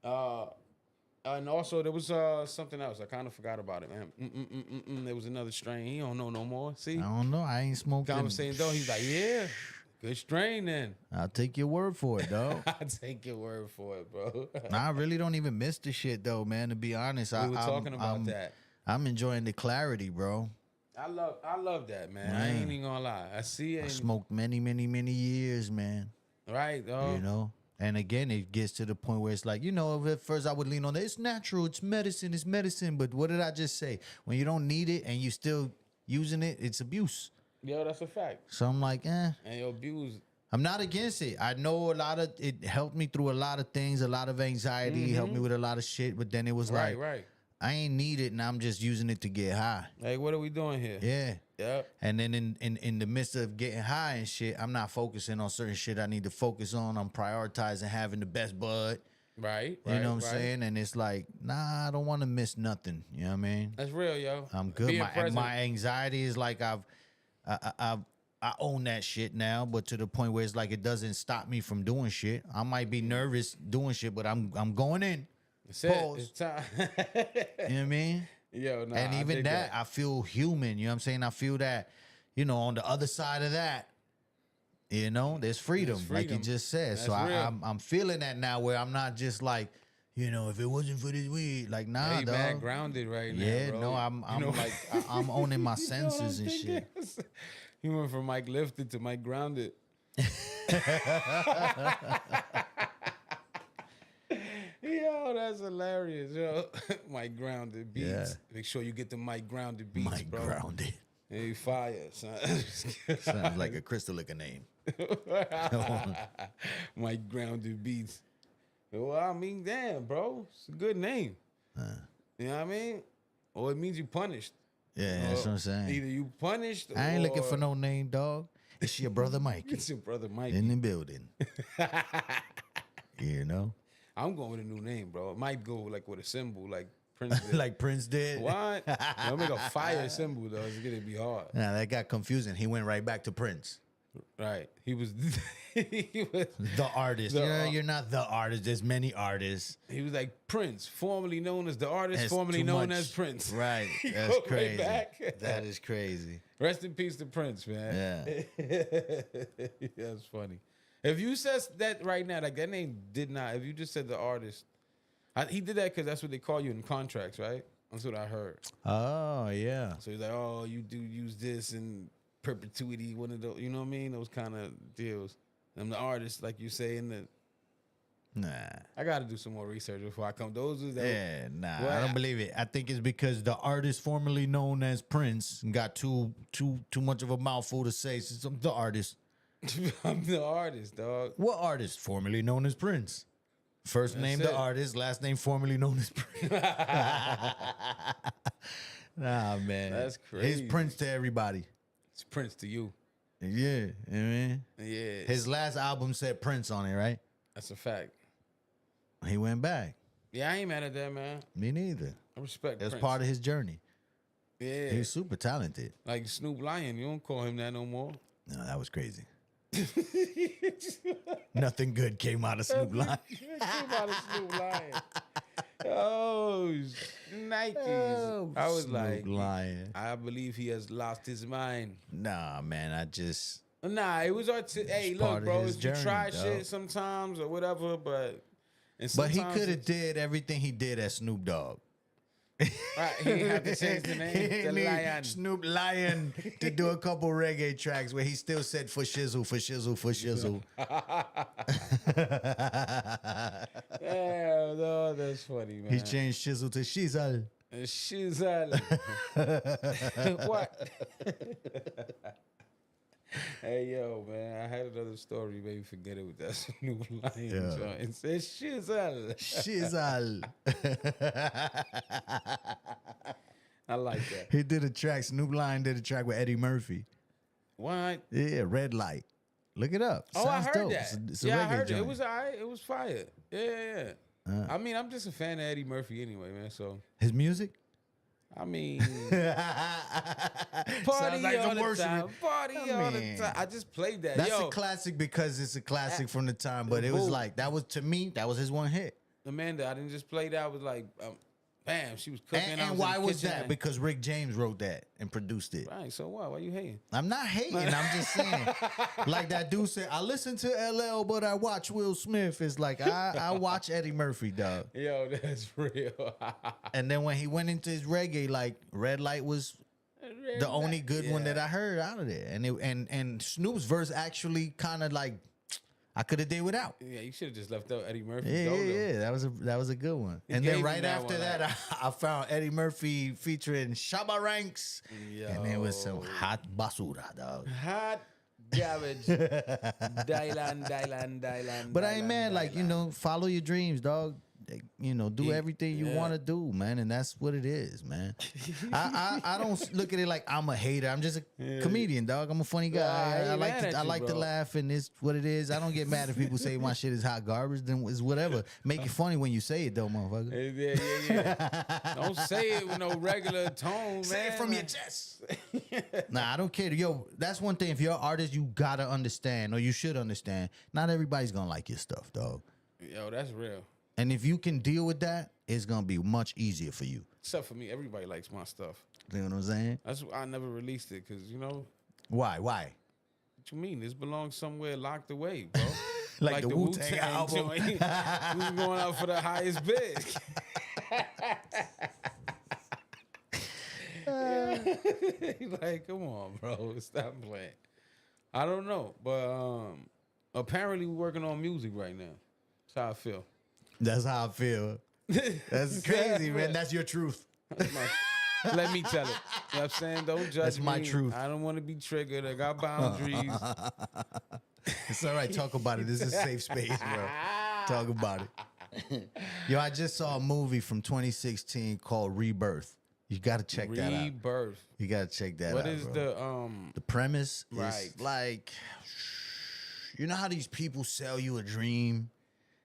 And also there was something else. I kind of forgot about it, man. There was another strain. He don't know no more. See? I don't know. I ain't smoked. Conversating though. He's like, yeah, good strain then. I'll take your word for it, dog. I'll take your word for it, bro. Nah, I really don't even miss the shit though, man. To be honest, we were talking about that. I'm enjoying the clarity, bro. I love that, man. I ain't even gonna lie. I see it. I smoked many years, man. Right, dog. You know? And again, it gets to the point where it's like, at first I would lean on that. It's natural. It's medicine. But what did I just say? When you don't need it and you still using it, it's abuse. Yo, that's a fact. So I'm like, And your abuse. I'm not against it. I know it helped me through a lot of things, a lot of anxiety, helped me with a lot of shit. But then it was Right, like, right. I ain't need it and I'm just using it to get high. Like, what are we doing here? Yeah. Yep. And then in the midst of getting high and shit, I'm not focusing on certain shit I need to focus on. I'm prioritizing having the best bud. Right. You know what I'm saying? And it's like, nah, I don't want to miss nothing. You know what I mean? That's real, yo. I'm good. Being present. My anxiety is like I own that shit now, but to the point where it's like it doesn't stop me from doing shit. I might be nervous doing shit, but I'm going in. It's it. It's time. You know what I mean? Yo, nah, And I even dig that, I feel human. You know what I'm saying? I feel that, on the other side of that, there's freedom, like you just said. So I'm feeling that now where I'm not just like, if it wasn't for this weed, like, nah, Hey, dog. man, grounded right now, Yeah, bro. no, I'm like, I'm owning my senses and shit. He went from Mike lifted to Mike grounded. Yo, that's hilarious, yo. Mike grounded beats. Yeah. Make sure you get the Mike grounded beats, Mike bro. grounded. Hey, fire, son. Sounds like a crystal liquor name. Mike grounded beats. Well, I mean, damn, bro. It's a good name. You know what I mean? Or it means you punished. Yeah, that's what I'm saying. Either you punished or... I ain't looking for no name, dog. It's your brother Mikey. It's your brother Mikey. In the building. I'm going with a new name, bro. It might go like with a symbol, like Prince did. Like Prince did. What? I'll make a fire symbol, though. It's going to be hard. Nah, that got confusing. He went right back to Prince. Right. He was... he was The artist. You're not the artist. There's many artists. He was like Prince, formerly known as the artist, That's formerly too known much. as Prince. Right. He That's go right crazy. back. That is crazy. Rest in peace to Prince, man. Yeah. That's funny. If you said that right now, like that name did not. If you just said the artist, he did that because that's what they call you in contracts, right? That's what I heard. Oh, yeah. So he's like, oh, you do use this in perpetuity, one of those, you know what I mean? Those kind of deals. I'm the artist, like you say in the. Nah. I got to do some more research before I come. Those are the. Yeah, nah. Well, I don't believe it. I think it's because the artist formerly known as Prince got too much of a mouthful to say. Since I'm the artist. I'm the artist, dog. What artist? Formerly known as Prince. First name the artist, last name formerly known as Prince. Nah, man. That's crazy. It's Prince to everybody. It's Prince to you. Yeah, you know what I mean? Yeah. His last album said Prince on it, right? That's a fact. He went back. Yeah, I ain't mad at that, man. Me neither. I respect That's Prince. part of his journey. Yeah. He's super talented. Like Snoop Lion. You don't call him that no more. No, that was crazy. Nothing good came out of Snoop Lion. Came out of Snoop Lion. Oh, Nikes. Oh, I was Snoop like, Lion. I believe he has lost his mind. Nah, man, Nah, it was hey, part look, of bro, his you journey, try dog. shit sometimes or whatever, but But he sometimes could have it's- did everything he did as Snoop Dogg. Right, he didn't have to change the He name. didn't The need Lion. Snoop Lion to do a couple reggae tracks where he still said for shizzle, for shizzle, for shizzle. Yeah, no, that's funny, man. He changed shizzle to shizzle. Shizzle. What? Hey, yo, man, I had another story. Maybe forget it with that Snoop Lion Yeah. joint. It says shizzle. Shizzle. I like that. He did a track. Snoop Lion did a track with Eddie Murphy. What? Yeah, Red Light. Look it up. Oh, I Sounds heard dope. that. It's a Yeah, I reggae heard it. joint. It was all right. It was fire. Yeah. I mean, I'm just a fan of Eddie Murphy anyway, man. So, His music? I mean, Sounds party like all some the worship. time. Party all the mean, time. I just played that. That's Yo, a classic because it's a classic from the time. But it was Who? like, that was, to me, that was his one hit. Amanda, I didn't just play that. I was like, bam, she was cooking. I And was why in the was kitchen that? and- Because Rick James wrote that and produced it. Right, so what? Why you hating? I'm not hating. I'm just saying. Like that dude said, I listen to LL, but I watch Will Smith. It's like, I watch Eddie Murphy, dog. Yo, that's real. And then when he went into his reggae, like Red Light was the only good one that I heard out of there. And and Snoop's verse actually kind of like, I could have did without. Yeah, you should have just left out Eddie Murphy. Yeah. That was a good one. He And gave then him right that after one, that, I found Eddie Murphy featuring Shabba Ranks, and it was some hot basura, dog. Hot garbage. Dylan. But I ain't mad. Like, you know, follow your dreams, dog. Like, you know, do everything you want to do, man, and that's what it is, man. I don't look at it like I'm a hater. I'm just a comedian, dog. I'm a funny guy. I like to laugh, and it's what it is. I don't get mad if people say my shit is hot garbage. Then it's whatever. Make it funny when you say it, though, motherfucker. Yeah. Don't say it with no regular tone, man. Say it from your chest. Nah, I don't care. Yo, that's one thing. If you're an artist, you gotta understand, or you should understand. Not everybody's gonna like your stuff, dog. Yo, that's real. And if you can deal with that, it's gonna be much easier for you. Except for me, everybody likes my stuff. You know what I'm saying? That's why I never released it, because, you know. Why? What you mean? This belongs somewhere locked away, bro. like the Wu-Tang album. joint. We was going out for the highest bid. Like, come on, bro. Stop playing. I don't know, but apparently we're working on music right now. That's how I feel. That's how I feel. That's crazy, man. That's your truth. Let me tell it. You know what I'm saying? Don't judge me. That's my truth. I don't want to be triggered. I got boundaries. It's all right. Talk about it. This is a safe space, bro. Talk about it. Yo, I just saw a movie from 2016 called Rebirth. You got to check that out. Rebirth. You got to check that What out, is bro. The premise Right. is like, you know how these people sell you a dream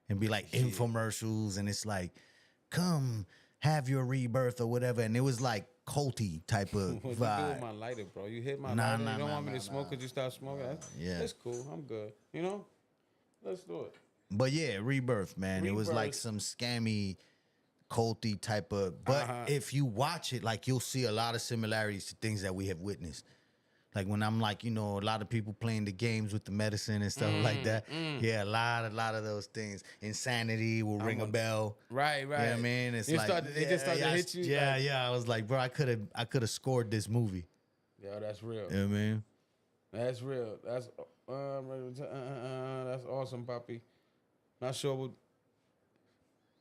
and be like infomercials, and it's like, come have your rebirth or whatever, and it was like culty type of What you do vibe. with my lighter, bro? You hit my Nah, lighter. nah, You don't nah, want me nah, to smoke because you start smoking? Yeah. That's cool. I'm good. You know? Let's do it. But yeah, Rebirth, man. It was like Rebirth. some scammy, culty type of. But if you watch it, like, you'll see a lot of similarities to things that we have witnessed. Like when I'm like, you know, a lot of people playing the games with the medicine and stuff like that. Yeah, a lot of those things. Insanity will ring a bell. Right. You know what I mean? It's like they just start to hit you. Yeah, like, yeah. I was like, bro, I could have scored this movie. Yo, that's real. You know what I mean? That's real. That's awesome, Poppy. Not sure what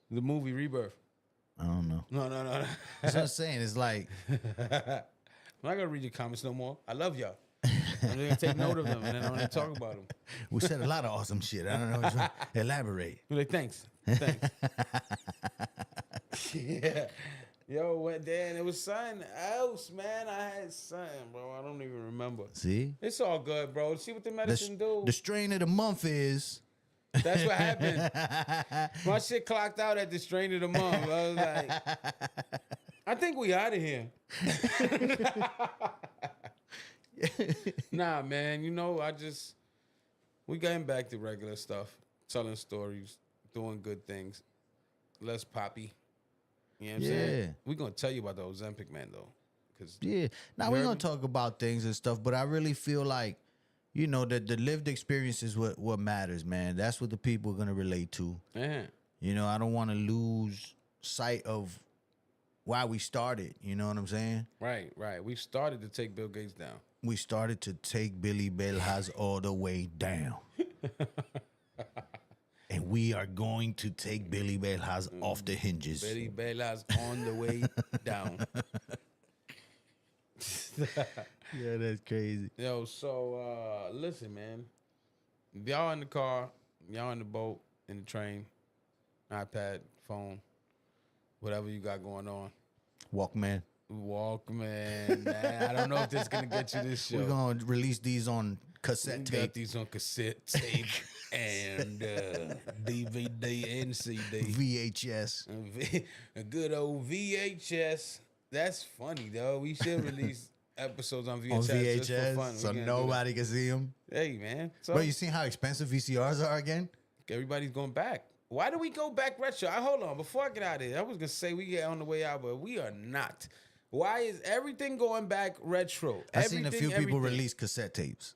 the movie Rebirth. I don't know. No. That's what I'm saying. It's like, I'm not gonna read your comments no more. I love y'all. I'm gonna take note of them and then I'm gonna talk about them. we said a lot of awesome shit. I don't know. Elaborate. I'm like, thanks. Yeah. Yo, then it was something else, man. I had something, bro. I don't even remember. See? It's all good, bro. See what the medicine do. The strain of the month is. That's what happened. My shit clocked out at the strain of the month. I was like, I think we out of here. Nah, man. You know, we getting back to regular stuff, telling stories, doing good things. Less poppy. You know what I'm saying? We're going to tell you about the Ozempic, man, though. Now we're going to talk about things and stuff, but I really feel like, you know, the lived experience is what matters, man. That's what the people are going to relate to. Yeah. You know, I don't want to lose sight of why we started. You know what I'm saying? Right. We started to take Bill Gates down. We started to take Billy Belhaz all the way down. And we are going to take Billy Belhaz off the hinges. Billy Bella's on the way down. Yeah, that's crazy. Yo, so listen, man. Y'all in the car, y'all in the boat, in the train, iPad, phone, whatever you got going on. Walkman. Man. I don't know if this is gonna get you this show. We're gonna release these on cassette We tape. got these on cassette tape and DVD and CD. VHS. A good old VHS. That's funny, though. We should release episodes on VHS, On just for VHS, fun. so We can't do nobody can see them. that. Hey, man. So Bro, you seen how expensive VCRs are again? everybody's going back. Why do we go back retro? Hold on. Before I get out of here, I was going to say we get on the way out, but we are not. Why is everything going back retro? I seen a few people everything. release cassette tapes.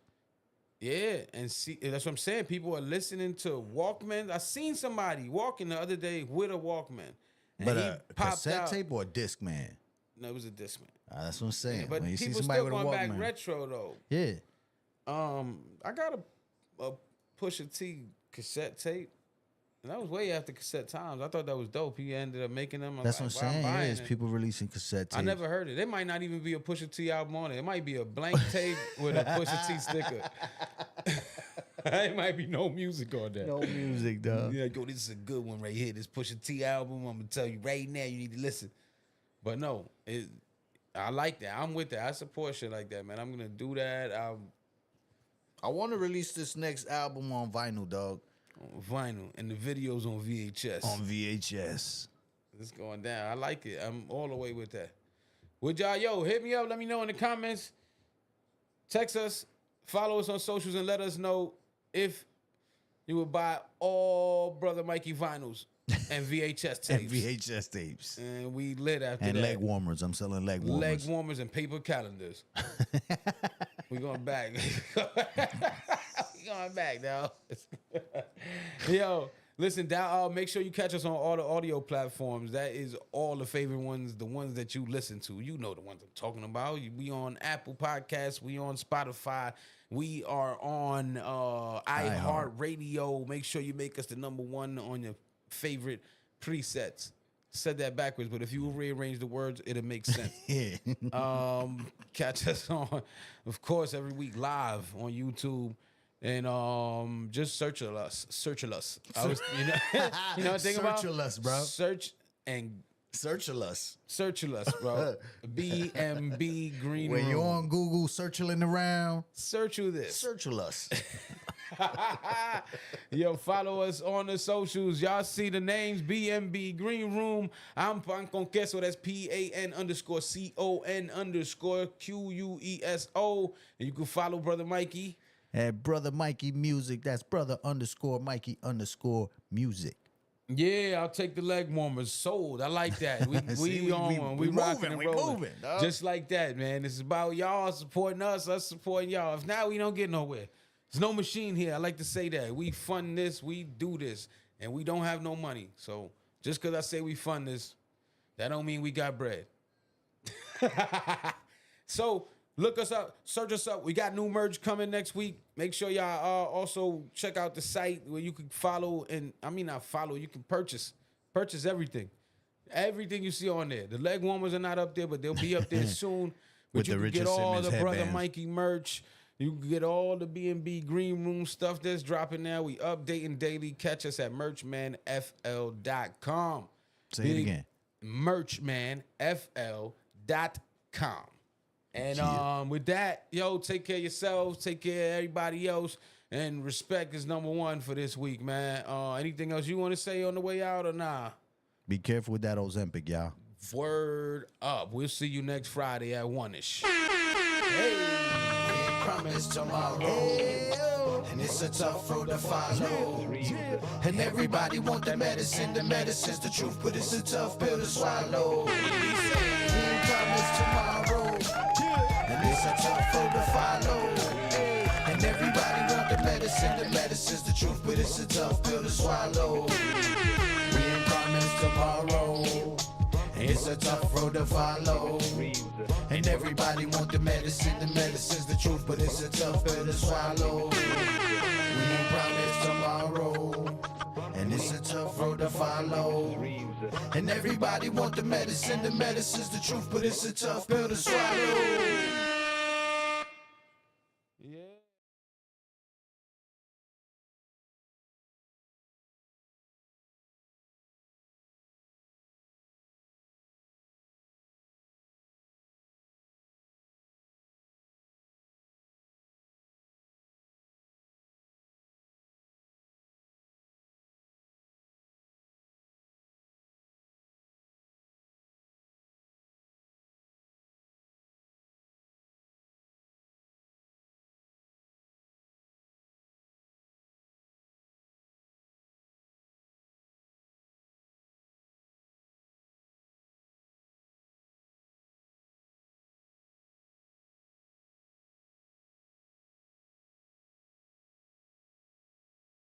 Yeah, and see, that's what I'm saying. People are listening to Walkman. I seen somebody walking the other day with a Walkman. And But he a popped cassette out. tape or a disc, man? No, it was a Discman. That's what I'm saying. Yeah, but when you see people somebody still with a going back Walkman. retro, though. Yeah. I got a Pusha T cassette tape. And that was way after cassette times. I thought that was dope. He ended up making them. That's what I'm saying. buying There's it. people releasing cassette tapes. I never heard it. It might not even be a Pusha T album on it. It might be a blank tape with a Pusha T sticker. It might be no music on that. No music, dog. Yeah, yo, this is a good one right here. This Pusha T album. I'm gonna tell you right now, you need to listen. But no, I like that. I'm with that. I support shit like that, man. I'm gonna do that. I want to release this next album on vinyl, dog. On vinyl and the videos on VHS. On VHS. It's going down. I like it. I'm all the way with that. Would y'all, hit me up. Let me know in the comments. Text us. Follow us on socials and let us know if you would buy all Brother Mikey vinyls and VHS tapes. And VHS tapes. And we lit after and that. leg warmers. I'm selling leg warmers. Leg warmers and paper calendars. We going back. We going back, now. Yo, listen, make sure you catch us on all the audio platforms. That is all the favorite ones, the ones that you listen to. You know the ones I'm talking about. We on Apple Podcasts. We on Spotify. We are on iHeartRadio. Make sure you make us the #1 on your favorite presets. Said that backwards, but if you rearrange the words, it'll make sense. Yeah. Catch us on, of course, every week live on YouTube. And just search us. I was, you know, think about Search us, bro. Search us, bro. BMB Greenroom. When you're on Google searching around, search you this. search us. Yo, follow us on the socials. Y'all see the names, BMB Greenroom. I'm Pan Con Queso. That's PAN_CON_QUESO. And you can follow Brother Mikey. At Brother Mikey Music. That's brother_Mikey_music. Yeah, I'll take the leg warmers. Sold. I like that. We on. We rocking and rolling. Dog. Just like that, man. It's about y'all supporting us supporting y'all. If not, we don't get nowhere. There's no machine here. I like to say that. We fund this. We do this. And we don't have no money. So just because I say we fund this, that don't mean we got bread. So look us up. Search us up. We got new merch coming next week. Make sure y'all also check out the site where you can follow not follow. You can purchase everything. Everything you see on there. The leg warmers are not up there, but they'll be up there soon. But With you the can Richard get all Simmons the Brother headbands. Mikey merch. You can get all the B&B Green Room stuff that's dropping now. We updating daily. Catch us at merchmanfl.com. Say it again. Merchmanfl.com. And with that, take care of yourselves, take care of everybody else, and respect is #1 for this week, man. Anything else you want to say on the way out or nah? Be careful with that Ozempic, y'all. Word up. We'll see you next Friday at 1-ish. We promise tomorrow, and it's a tough road to follow. And everybody want the medicine's the truth, but it's a tough pill to swallow. We promise tomorrow, and it's a tough road to follow. And everybody want the medicine's the truth, but it's a tough pill to swallow. We promise tomorrow, and it's a tough road to follow. And everybody want the medicine's the truth, but it's a tough pill to swallow. We ain't promised tomorrow, and it's a tough road to follow. And everybody want the medicine's the truth, but it's a tough pill to swallow.